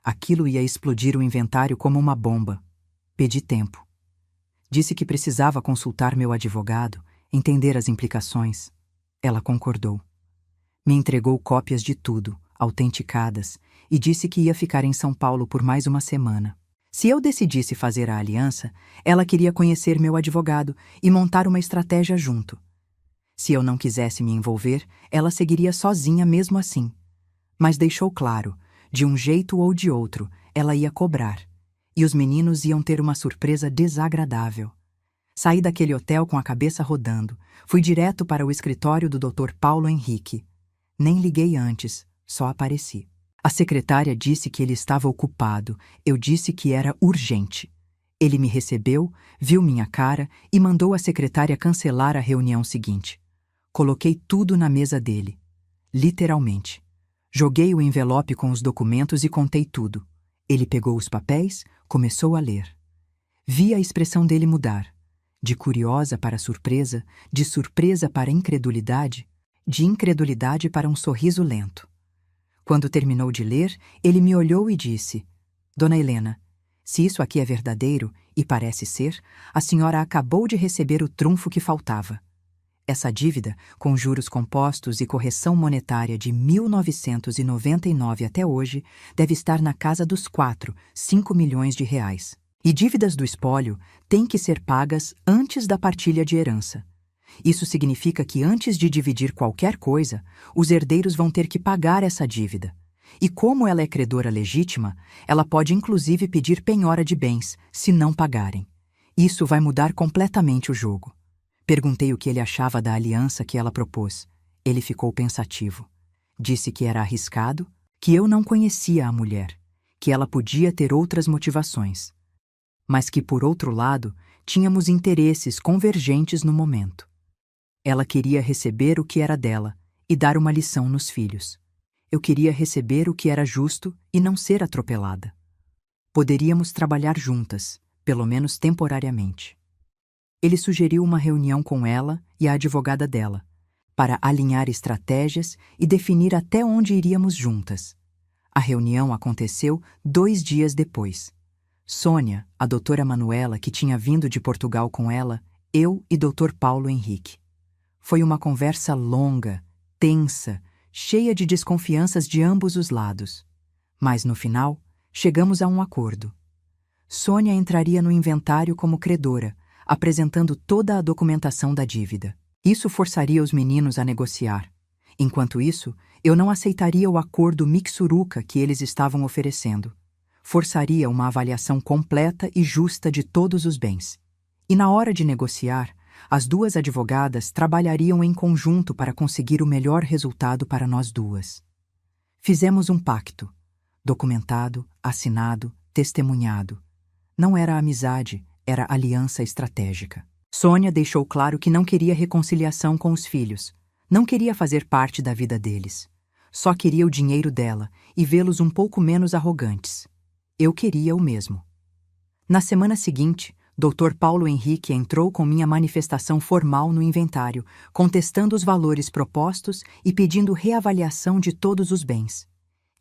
Aquilo ia explodir o inventário como uma bomba. Pedi tempo. Disse que precisava consultar meu advogado, entender as implicações. Ela concordou. Me entregou cópias de tudo, autenticadas, e disse que ia ficar em São Paulo por mais uma semana. Se eu decidisse fazer a aliança, ela queria conhecer meu advogado e montar uma estratégia junto. Se eu não quisesse me envolver, ela seguiria sozinha mesmo assim. Mas deixou claro, de um jeito ou de outro, ela ia cobrar. E os meninos iam ter uma surpresa desagradável. Saí daquele hotel com a cabeça rodando. Fui direto para o escritório do Dr. Paulo Henrique. Nem liguei antes, só apareci. A secretária disse que ele estava ocupado. Eu disse que era urgente. Ele me recebeu, viu minha cara e mandou a secretária cancelar a reunião seguinte. Coloquei tudo na mesa dele. Literalmente. Joguei o envelope com os documentos e contei tudo. Ele pegou os papéis, começou a ler. Vi a expressão dele mudar. De curiosa para surpresa, de surpresa para incredulidade, de incredulidade para um sorriso lento. Quando terminou de ler, ele me olhou e disse: Dona Helena, se isso aqui é verdadeiro, e parece ser, a senhora acabou de receber o trunfo que faltava. Essa dívida, com juros compostos e correção monetária de 1999 até hoje, deve estar na casa dos 5 milhões de reais. E dívidas do espólio têm que ser pagas antes da partilha de herança. Isso significa que antes de dividir qualquer coisa, os herdeiros vão ter que pagar essa dívida. E como ela é credora legítima, ela pode inclusive pedir penhora de bens, se não pagarem. Isso vai mudar completamente o jogo. Perguntei o que ele achava da aliança que ela propôs. Ele ficou pensativo. Disse que era arriscado, que eu não conhecia a mulher, que ela podia ter outras motivações, mas que, por outro lado, tínhamos interesses convergentes no momento. Ela queria receber o que era dela e dar uma lição nos filhos. Eu queria receber o que era justo e não ser atropelada. Poderíamos trabalhar juntas, pelo menos temporariamente. Ele sugeriu uma reunião com ela e a advogada dela, para alinhar estratégias e definir até onde iríamos juntas. A reunião aconteceu 2 dias depois. Sônia, a doutora Manuela, que tinha vindo de Portugal com ela, eu e Dr. Paulo Henrique. Foi uma conversa longa, tensa, cheia de desconfianças de ambos os lados. Mas, no final, chegamos a um acordo. Sônia entraria no inventário como credora, apresentando toda a documentação da dívida. Isso forçaria os meninos a negociar. Enquanto isso, eu não aceitaria o acordo mixuruca que eles estavam oferecendo. Forçaria uma avaliação completa e justa de todos os bens. E na hora de negociar, as 2 advogadas trabalhariam em conjunto para conseguir o melhor resultado para nós duas. Fizemos um pacto, documentado, assinado, testemunhado. Não era amizade, era aliança estratégica. Sônia deixou claro que não queria reconciliação com os filhos, não queria fazer parte da vida deles. Só queria o dinheiro dela e vê-los um pouco menos arrogantes. Eu queria o mesmo. Na semana seguinte, Dr. Paulo Henrique entrou com minha manifestação formal no inventário, contestando os valores propostos e pedindo reavaliação de todos os bens.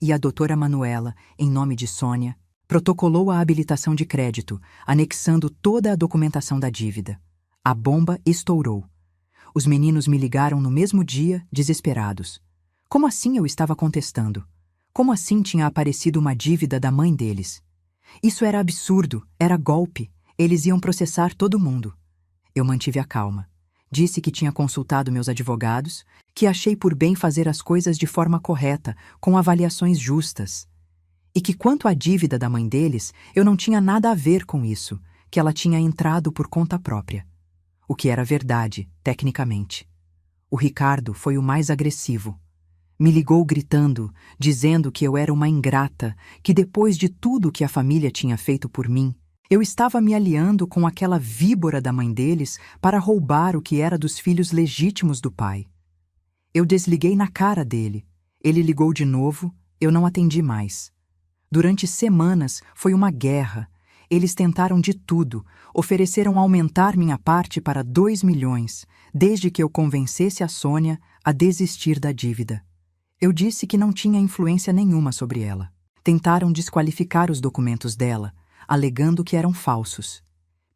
E a doutora Manuela, em nome de Sônia, protocolou a habilitação de crédito, anexando toda a documentação da dívida. A bomba estourou. Os meninos me ligaram no mesmo dia, desesperados. Como assim eu estava contestando? Como assim tinha aparecido uma dívida da mãe deles? Isso era absurdo, era golpe. Eles iam processar todo mundo. Eu mantive a calma. Disse que tinha consultado meus advogados, que achei por bem fazer as coisas de forma correta, com avaliações justas. E que quanto à dívida da mãe deles, eu não tinha nada a ver com isso, que ela tinha entrado por conta própria. O que era verdade, tecnicamente. O Ricardo foi o mais agressivo. Me ligou gritando, dizendo que eu era uma ingrata, que depois de tudo que a família tinha feito por mim, eu estava me aliando com aquela víbora da mãe deles para roubar o que era dos filhos legítimos do pai. Eu desliguei na cara dele. Ele ligou de novo, eu não atendi mais. Durante semanas foi uma guerra. Eles tentaram de tudo, ofereceram aumentar minha parte para 2 milhões, desde que eu convencesse a Sônia a desistir da dívida. Eu disse que não tinha influência nenhuma sobre ela. Tentaram desqualificar os documentos dela, alegando que eram falsos.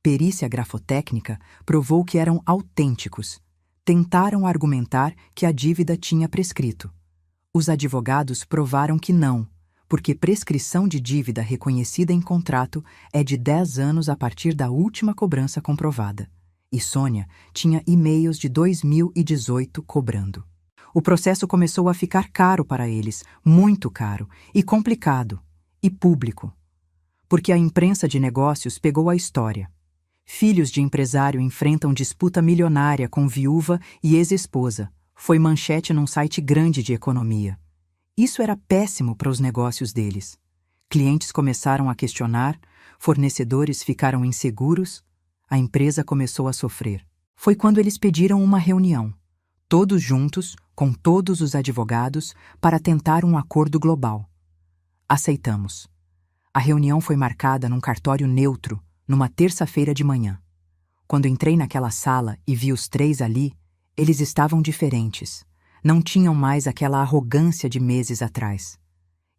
Perícia grafotécnica provou que eram autênticos. Tentaram argumentar que a dívida tinha prescrito. Os advogados provaram que não, porque prescrição de dívida reconhecida em contrato é de 10 anos a partir da última cobrança comprovada. E Sônia tinha e-mails de 2018 cobrando. O processo começou a ficar caro para eles, muito caro, e complicado, e público. Porque a imprensa de negócios pegou a história. Filhos de empresário enfrentam disputa milionária com viúva e ex-esposa. Foi manchete num site grande de economia. Isso era péssimo para os negócios deles. Clientes começaram a questionar, fornecedores ficaram inseguros, a empresa começou a sofrer. Foi quando eles pediram uma reunião, todos juntos, com todos os advogados, para tentar um acordo global. Aceitamos. A reunião foi marcada num cartório neutro, numa terça-feira de manhã. Quando entrei naquela sala e vi os três ali, eles estavam diferentes. Não tinham mais aquela arrogância de meses atrás.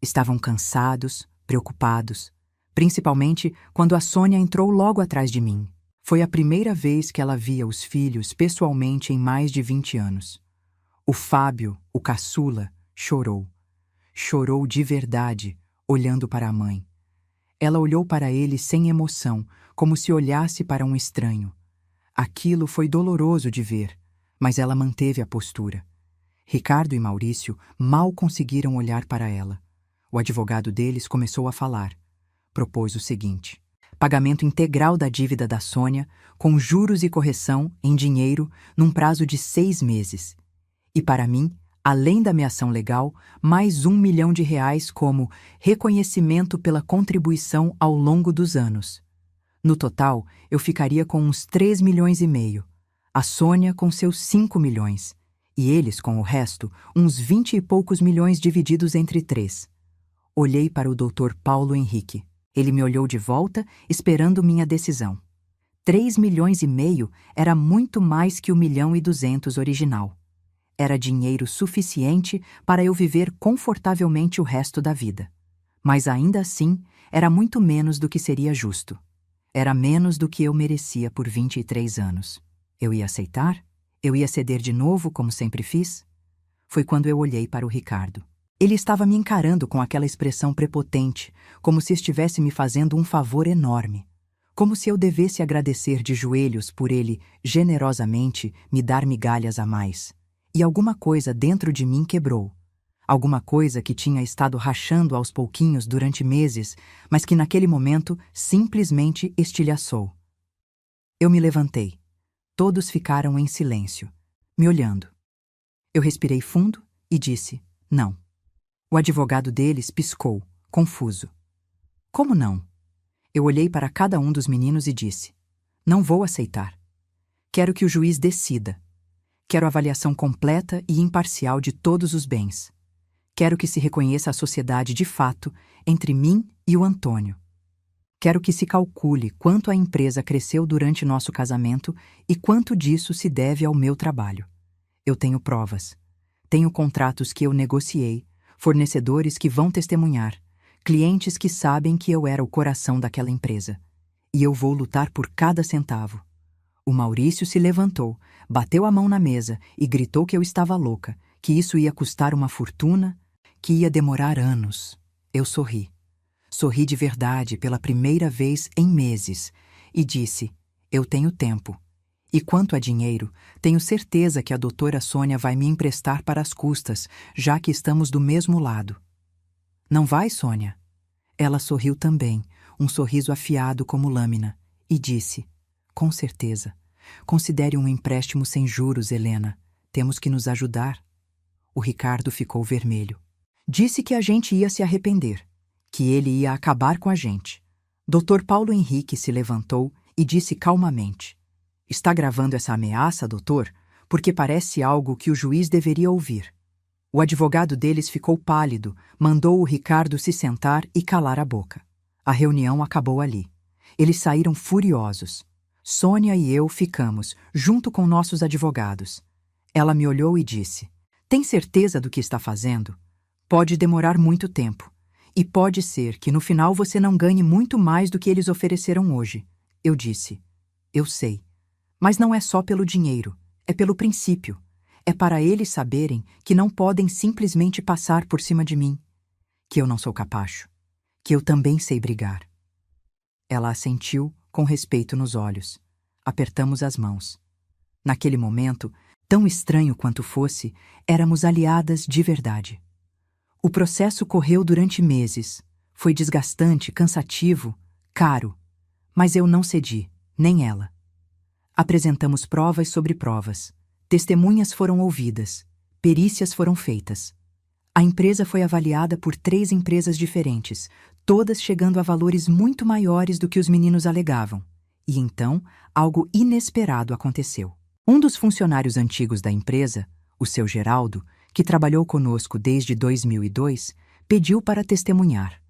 Estavam cansados, preocupados, principalmente quando a Sônia entrou logo atrás de mim. Foi a primeira vez que ela via os filhos pessoalmente em mais de 20 anos. O Fábio, o caçula, chorou. Chorou de verdade, olhando para a mãe. Ela olhou para ele sem emoção, como se olhasse para um estranho. Aquilo foi doloroso de ver, mas ela manteve a postura. Ricardo e Maurício mal conseguiram olhar para ela. O advogado deles começou a falar. Propôs o seguinte: pagamento integral da dívida da Sônia, com juros e correção, em dinheiro, num prazo de 6 meses. E para mim, além da ameação legal, mais R$1 milhão como reconhecimento pela contribuição ao longo dos anos. No total, eu ficaria com uns 3,5 milhões, a Sônia com seus 5 milhões, e eles com o resto, uns 20 e poucos milhões divididos entre 3. Olhei para o Dr. Paulo Henrique. Ele me olhou de volta, esperando minha decisão. 3,5 milhões era muito mais que o 1,2 milhão original. Era dinheiro suficiente para eu viver confortavelmente o resto da vida. Mas ainda assim, era muito menos do que seria justo. Era menos do que eu merecia por 23 anos. Eu ia aceitar? Eu ia ceder de novo, como sempre fiz? Foi quando eu olhei para o Ricardo. Ele estava me encarando com aquela expressão prepotente, como se estivesse me fazendo um favor enorme. Como se eu devesse agradecer de joelhos por ele, generosamente, me dar migalhas a mais. E alguma coisa dentro de mim quebrou. Alguma coisa que tinha estado rachando aos pouquinhos durante meses, mas que naquele momento simplesmente estilhaçou. Eu me levantei. Todos ficaram em silêncio, me olhando. Eu respirei fundo e disse: não. O advogado deles piscou, confuso. Como não? Eu olhei para cada um dos meninos e disse: não vou aceitar. Quero que o juiz decida. Quero avaliação completa e imparcial de todos os bens. Quero que se reconheça a sociedade de fato entre mim e o Antônio. Quero que se calcule quanto a empresa cresceu durante nosso casamento e quanto disso se deve ao meu trabalho. Eu tenho provas. Tenho contratos que eu negociei, fornecedores que vão testemunhar, clientes que sabem que eu era o coração daquela empresa. E eu vou lutar por cada centavo. O Maurício se levantou, bateu a mão na mesa e gritou que eu estava louca, que isso ia custar uma fortuna, que ia demorar anos. Eu sorri. Sorri de verdade pela primeira vez em meses e disse: eu tenho tempo. E quanto a dinheiro, tenho certeza que a doutora Sônia vai me emprestar para as custas, já que estamos do mesmo lado. Não vai, Sônia? Ela sorriu também, um sorriso afiado como lâmina, e disse: com certeza. Considere um empréstimo sem juros, Helena. Temos que nos ajudar. O Ricardo ficou vermelho. Disse que a gente ia se arrepender, que ele ia acabar com a gente. Dr. Paulo Henrique se levantou e disse calmamente: está gravando essa ameaça, doutor? Porque parece algo que o juiz deveria ouvir. O advogado deles ficou pálido, mandou o Ricardo se sentar e calar a boca. A reunião acabou ali. Eles saíram furiosos. Sônia e eu ficamos, junto com nossos advogados. Ela me olhou e disse: tem certeza do que está fazendo? Pode demorar muito tempo. E pode ser que no final você não ganhe muito mais do que eles ofereceram hoje. Eu disse: eu sei. Mas não é só pelo dinheiro, é pelo princípio. É para eles saberem que não podem simplesmente passar por cima de mim. Que eu não sou capacho. Que eu também sei brigar. Ela assentiu, com respeito nos olhos. Apertamos as mãos. Naquele momento, tão estranho quanto fosse, éramos aliadas de verdade. O processo correu durante meses. Foi desgastante, cansativo, caro. Mas eu não cedi, nem ela. Apresentamos provas sobre provas. Testemunhas foram ouvidas. Perícias foram feitas. A empresa foi avaliada por 3 empresas diferentes, todas chegando a valores muito maiores do que os meninos alegavam. E então, algo inesperado aconteceu. Um dos funcionários antigos da empresa, o seu Geraldo, que trabalhou conosco desde 2002, pediu para testemunhar.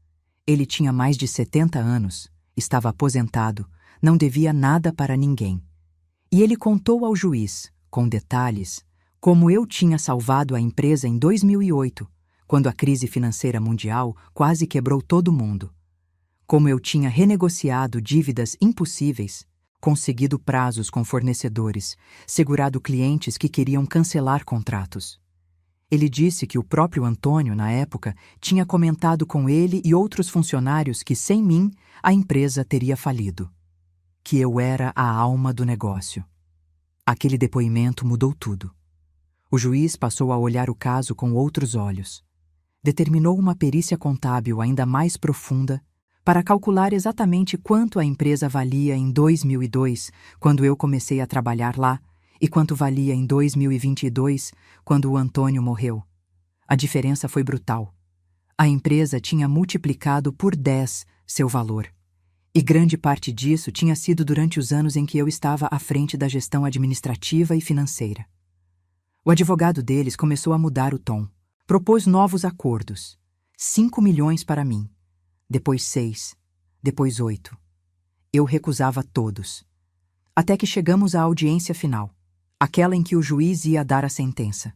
Ele tinha mais de 70 anos, estava aposentado, não devia nada para ninguém. E ele contou ao juiz, com detalhes, como eu tinha salvado a empresa em 2008, quando a crise financeira mundial quase quebrou todo mundo. Como eu tinha renegociado dívidas impossíveis, conseguido prazos com fornecedores, segurado clientes que queriam cancelar contratos. Ele disse que o próprio Antônio, na época, tinha comentado com ele e outros funcionários que, sem mim, a empresa teria falido. Que eu era a alma do negócio. Aquele depoimento mudou tudo. O juiz passou a olhar o caso com outros olhos. Determinou uma perícia contábil ainda mais profunda para calcular exatamente quanto a empresa valia em 2002, quando eu comecei a trabalhar lá, e quanto valia em 2022, quando o Antônio morreu. A diferença foi brutal. A empresa tinha multiplicado por 10 seu valor. E grande parte disso tinha sido durante os anos em que eu estava à frente da gestão administrativa e financeira. O advogado deles começou a mudar o tom. Propôs novos acordos. 5 milhões para mim. Depois 6. Depois 8. Eu recusava todos. Até que chegamos à audiência final. Aquela em que o juiz ia dar a sentença.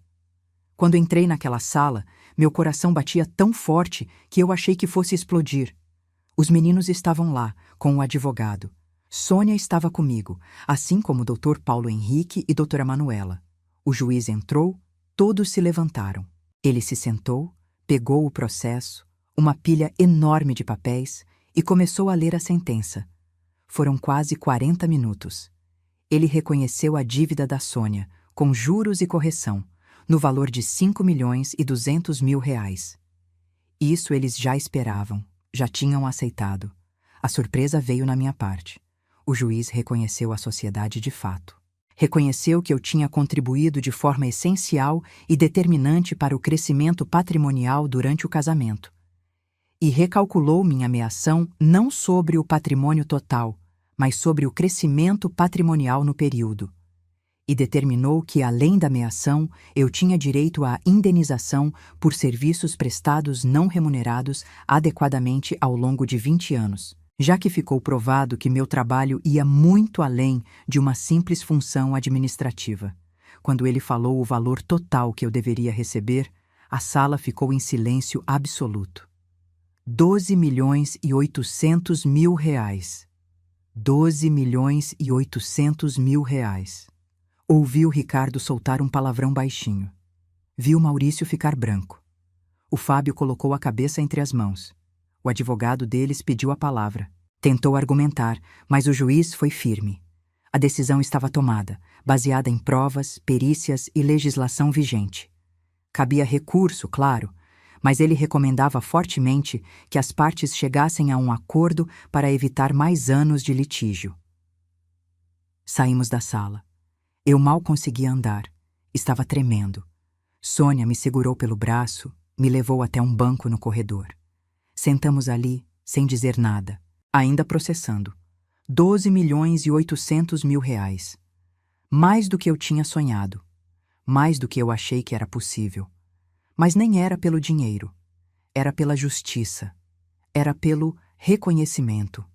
Quando entrei naquela sala, meu coração batia tão forte que eu achei que fosse explodir. Os meninos estavam lá, com o advogado. Sônia estava comigo, assim como o Dr. Paulo Henrique e doutora Manuela. O juiz entrou, todos se levantaram. Ele se sentou, pegou o processo, uma pilha enorme de papéis, e começou a ler a sentença. Foram quase 40 minutos. Ele reconheceu a dívida da Sônia, com juros e correção, no valor de 5.200.000 reais. Isso eles já esperavam, já tinham aceitado. A surpresa veio na minha parte. O juiz reconheceu a sociedade de fato. Reconheceu que eu tinha contribuído de forma essencial e determinante para o crescimento patrimonial durante o casamento. E recalculou minha ameação não sobre o patrimônio total, mas sobre o crescimento patrimonial no período. E determinou que, além da ameação, eu tinha direito à indenização por serviços prestados não remunerados adequadamente ao longo de 20 anos, já que ficou provado que meu trabalho ia muito além de uma simples função administrativa. Quando ele falou o valor total que eu deveria receber, a sala ficou em silêncio absoluto. 12.800.000 reais. 12.800.000 reais. Ouvi o Ricardo soltar um palavrão baixinho. Vi o Maurício ficar branco. O Fábio colocou a cabeça entre as mãos. O advogado deles pediu a palavra. Tentou argumentar, mas o juiz foi firme. A decisão estava tomada, baseada em provas, perícias e legislação vigente. Cabia recurso, claro, mas ele recomendava fortemente que as partes chegassem a um acordo para evitar mais anos de litígio. Saímos da sala. Eu mal conseguia andar. Estava tremendo. Sônia me segurou pelo braço, me levou até um banco no corredor. Sentamos ali, sem dizer nada, ainda processando. 12.800.000 reais. Mais do que eu tinha sonhado. Mais do que eu achei que era possível. Mas nem era pelo dinheiro. Era pela justiça. Era pelo reconhecimento.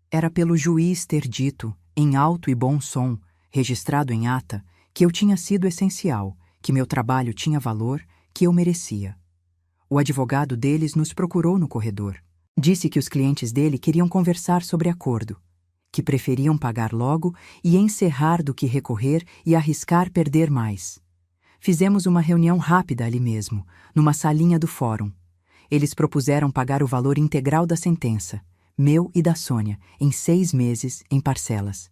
Era pelo juiz ter dito, em alto e bom som, registrado em ata, que eu tinha sido essencial, que meu trabalho tinha valor, que eu merecia. O advogado deles nos procurou no corredor. Disse que os clientes dele queriam conversar sobre acordo, que preferiam pagar logo e encerrar do que recorrer e arriscar perder mais. Fizemos uma reunião rápida ali mesmo, numa salinha do fórum. Eles propuseram pagar o valor integral da sentença, meu e da Sônia, em 6 meses, em parcelas.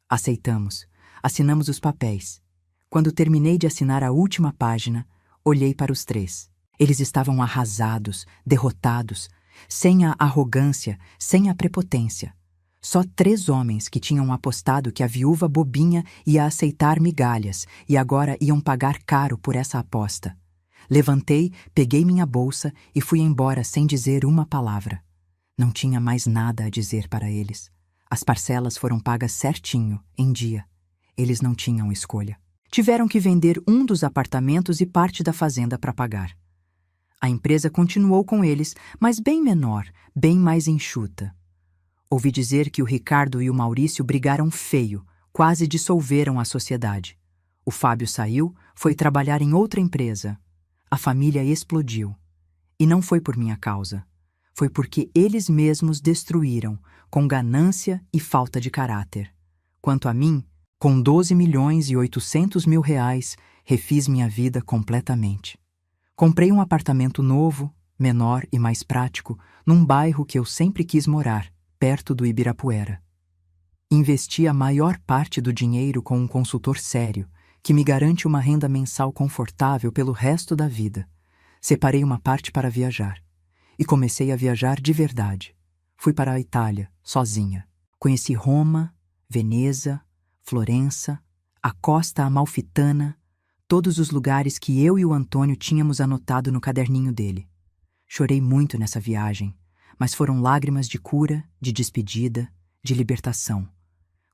Aceitamos. Assinamos os papéis. Quando terminei de assinar a última página, olhei para os 3. Eles estavam arrasados, derrotados, sem a arrogância, sem a prepotência. Só 3 homens que tinham apostado que a viúva bobinha ia aceitar migalhas e agora iam pagar caro por essa aposta. Levantei, peguei minha bolsa e fui embora sem dizer uma palavra. Não tinha mais nada a dizer para eles. As parcelas foram pagas certinho, em dia. Eles não tinham escolha. Tiveram que vender um dos apartamentos e parte da fazenda para pagar. A empresa continuou com eles, mas bem menor, bem mais enxuta. Ouvi dizer que o Ricardo e o Maurício brigaram feio, quase dissolveram a sociedade. O Fábio saiu, foi trabalhar em outra empresa. A família explodiu. E não foi por minha causa. Foi porque eles mesmos destruíram, com ganância e falta de caráter. Quanto a mim, com 12.800.000 reais, refiz minha vida completamente. Comprei um apartamento novo, menor e mais prático, num bairro que eu sempre quis morar, perto do Ibirapuera. Investi a maior parte do dinheiro com um consultor sério, que me garante uma renda mensal confortável pelo resto da vida. Separei uma parte para viajar. E comecei a viajar de verdade. Fui para a Itália, sozinha. Conheci Roma, Veneza, Florença, a Costa Amalfitana, todos os lugares que eu e o Antônio tínhamos anotado no caderninho dele. Chorei muito nessa viagem, mas foram lágrimas de cura, de despedida, de libertação.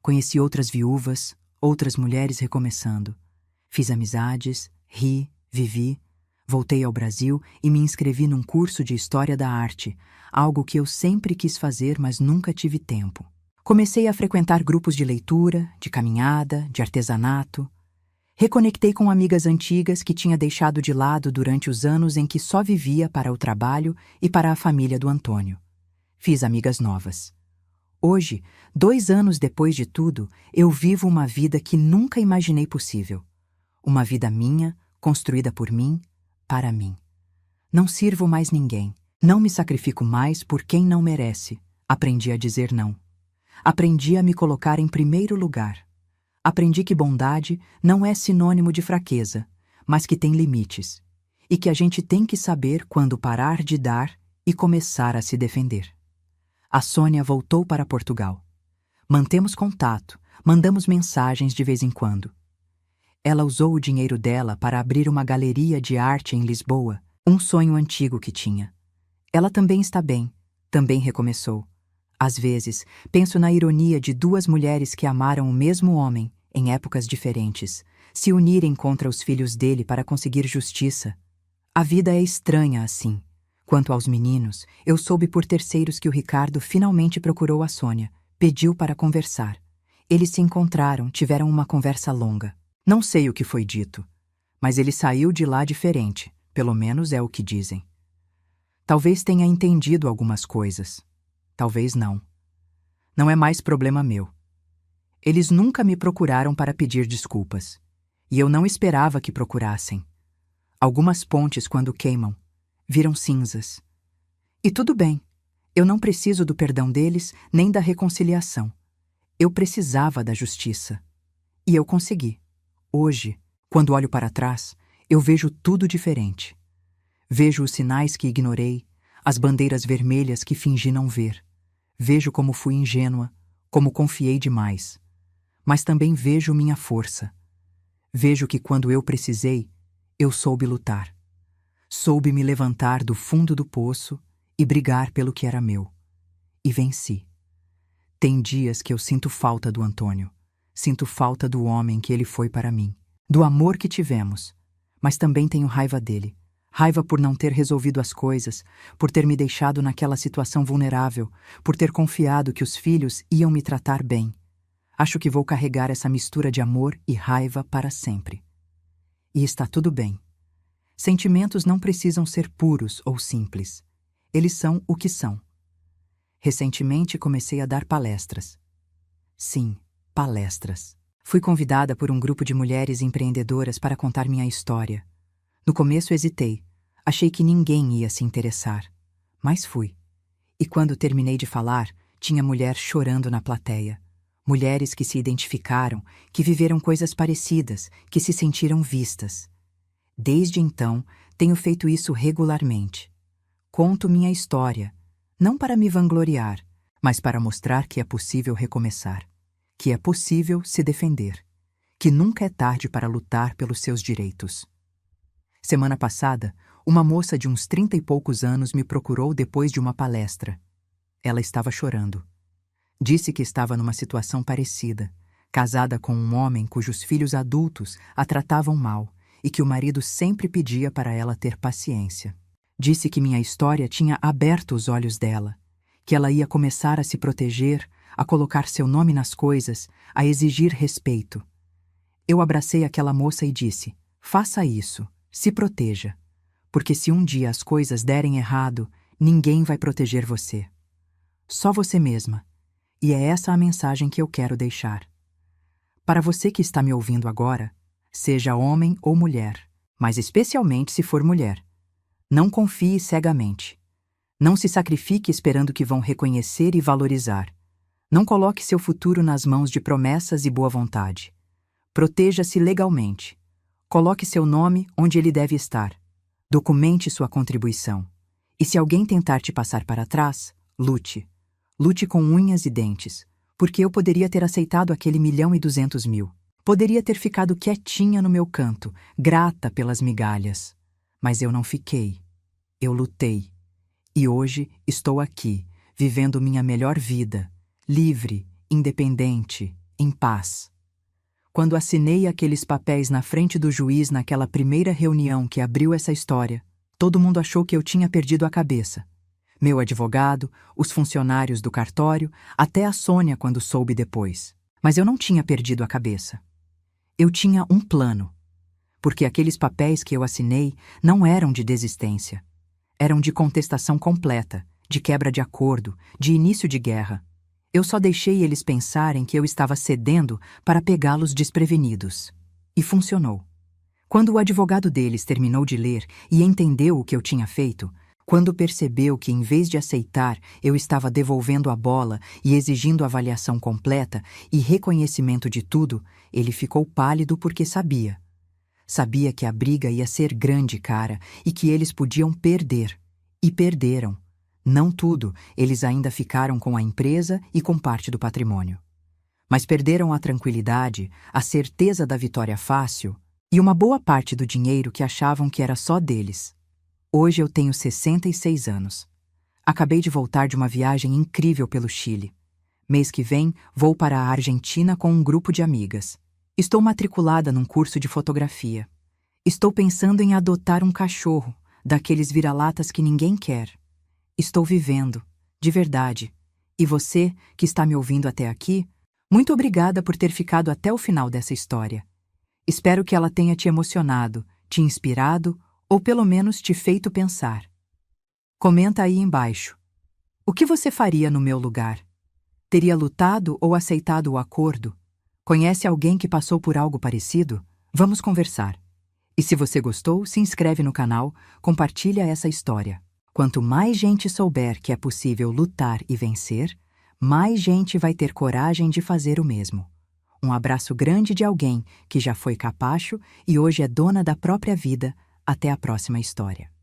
Conheci outras viúvas, outras mulheres recomeçando. Fiz amizades, ri, vivi. Voltei ao Brasil e me inscrevi num curso de História da Arte, algo que eu sempre quis fazer, mas nunca tive tempo. Comecei a frequentar grupos de leitura, de caminhada, de artesanato. Reconectei com amigas antigas que tinha deixado de lado durante os anos em que só vivia para o trabalho e para a família do Antônio. Fiz amigas novas. Hoje, 2 anos depois de tudo, eu vivo uma vida que nunca imaginei possível. Uma vida minha, construída por mim, para mim. Não sirvo mais ninguém. Não me sacrifico mais por quem não merece. Aprendi a dizer não. Aprendi a me colocar em primeiro lugar. Aprendi que bondade não é sinônimo de fraqueza, mas que tem limites. E que a gente tem que saber quando parar de dar e começar a se defender. A Sônia voltou para Portugal. Mantemos contato, mandamos mensagens de vez em quando. Ela usou o dinheiro dela para abrir uma galeria de arte em Lisboa, um sonho antigo que tinha. Ela também está bem, também recomeçou. Às vezes, penso na ironia de 2 mulheres que amaram o mesmo homem, em épocas diferentes, se unirem contra os filhos dele para conseguir justiça. A vida é estranha assim. Quanto aos meninos, eu soube por terceiros que o Ricardo finalmente procurou a Sônia, pediu para conversar. Eles se encontraram, tiveram uma conversa longa. Não sei o que foi dito, mas ele saiu de lá diferente, pelo menos é o que dizem. Talvez tenha entendido algumas coisas. Talvez não. Não é mais problema meu. Eles nunca me procuraram para pedir desculpas. E eu não esperava que procurassem. Algumas pontes, quando queimam, viram cinzas. E tudo bem. Eu não preciso do perdão deles nem da reconciliação. Eu precisava da justiça. E eu consegui. Hoje, quando olho para trás, eu vejo tudo diferente. Vejo os sinais que ignorei, as bandeiras vermelhas que fingi não ver. Vejo como fui ingênua, como confiei demais. Mas também vejo minha força. Vejo que quando eu precisei, eu soube lutar. Soube me levantar do fundo do poço e brigar pelo que era meu. E venci. Tem dias que eu sinto falta do Antônio. Sinto falta do homem que ele foi para mim. Do amor que tivemos. Mas também tenho raiva dele. Raiva por não ter resolvido as coisas, por ter me deixado naquela situação vulnerável, por ter confiado que os filhos iam me tratar bem. Acho que vou carregar essa mistura de amor e raiva para sempre. E está tudo bem. Sentimentos não precisam ser puros ou simples. Eles são o que são. Recentemente comecei a dar palestras. Sim, palestras. Fui convidada por um grupo de mulheres empreendedoras para contar minha história. No começo hesitei. Achei que ninguém ia se interessar. Mas fui. E quando terminei de falar, tinha mulher chorando na plateia. Mulheres que se identificaram, que viveram coisas parecidas, que se sentiram vistas. Desde então, tenho feito isso regularmente. Conto minha história, não para me vangloriar, mas para mostrar que é possível recomeçar, que é possível se defender, que nunca é tarde para lutar pelos seus direitos. Semana passada, uma moça de uns 30 e poucos anos me procurou depois de uma palestra. Ela estava chorando. Disse que estava numa situação parecida, casada com um homem cujos filhos adultos a tratavam mal e que o marido sempre pedia para ela ter paciência. Disse que minha história tinha aberto os olhos dela, que ela ia começar a se proteger, a colocar seu nome nas coisas, a exigir respeito. Eu abracei aquela moça e disse: faça isso, se proteja, porque se um dia as coisas derem errado, ninguém vai proteger você. Só você mesma. E é essa a mensagem que eu quero deixar. Para você que está me ouvindo agora, seja homem ou mulher, mas especialmente se for mulher, não confie cegamente. Não se sacrifique esperando que vão reconhecer e valorizar. Não coloque seu futuro nas mãos de promessas e boa vontade. Proteja-se legalmente. Coloque seu nome onde ele deve estar. Documente sua contribuição. E se alguém tentar te passar para trás, lute. Lute com unhas e dentes, porque eu poderia ter aceitado aquele 1.200.000. Poderia ter ficado quietinha no meu canto, grata pelas migalhas. Mas eu não fiquei. Eu lutei. E hoje estou aqui, vivendo minha melhor vida, livre, independente, em paz. Quando assinei aqueles papéis na frente do juiz naquela primeira reunião que abriu essa história, todo mundo achou que eu tinha perdido a cabeça. Meu advogado, os funcionários do cartório, até a Sônia quando soube depois. Mas eu não tinha perdido a cabeça. Eu tinha um plano. Porque aqueles papéis que eu assinei não eram de desistência. Eram de contestação completa, de quebra de acordo, de início de guerra. Eu só deixei eles pensarem que eu estava cedendo para pegá-los desprevenidos. E funcionou. Quando o advogado deles terminou de ler e entendeu o que eu tinha feito, quando percebeu que, em vez de aceitar, eu estava devolvendo a bola e exigindo avaliação completa e reconhecimento de tudo, ele ficou pálido porque sabia. Sabia que a briga ia ser grande, cara, e que eles podiam perder. E perderam. Não tudo, eles ainda ficaram com a empresa e com parte do patrimônio. Mas perderam a tranquilidade, a certeza da vitória fácil e uma boa parte do dinheiro que achavam que era só deles. Hoje eu tenho 66 anos. Acabei de voltar de uma viagem incrível pelo Chile. Mês que vem, vou para a Argentina com um grupo de amigas. Estou matriculada num curso de fotografia. Estou pensando em adotar um cachorro, daqueles vira-latas que ninguém quer. Estou vivendo, de verdade. E você, que está me ouvindo até aqui, muito obrigada por ter ficado até o final dessa história. Espero que ela tenha te emocionado, te inspirado ou pelo menos te feito pensar. Comenta aí embaixo. O que você faria no meu lugar? Teria lutado ou aceitado o acordo? Conhece alguém que passou por algo parecido? Vamos conversar. E se você gostou, se inscreve no canal, compartilha essa história. Quanto mais gente souber que é possível lutar e vencer, mais gente vai ter coragem de fazer o mesmo. Um abraço grande de alguém que já foi capacho e hoje é dona da própria vida. Até a próxima história.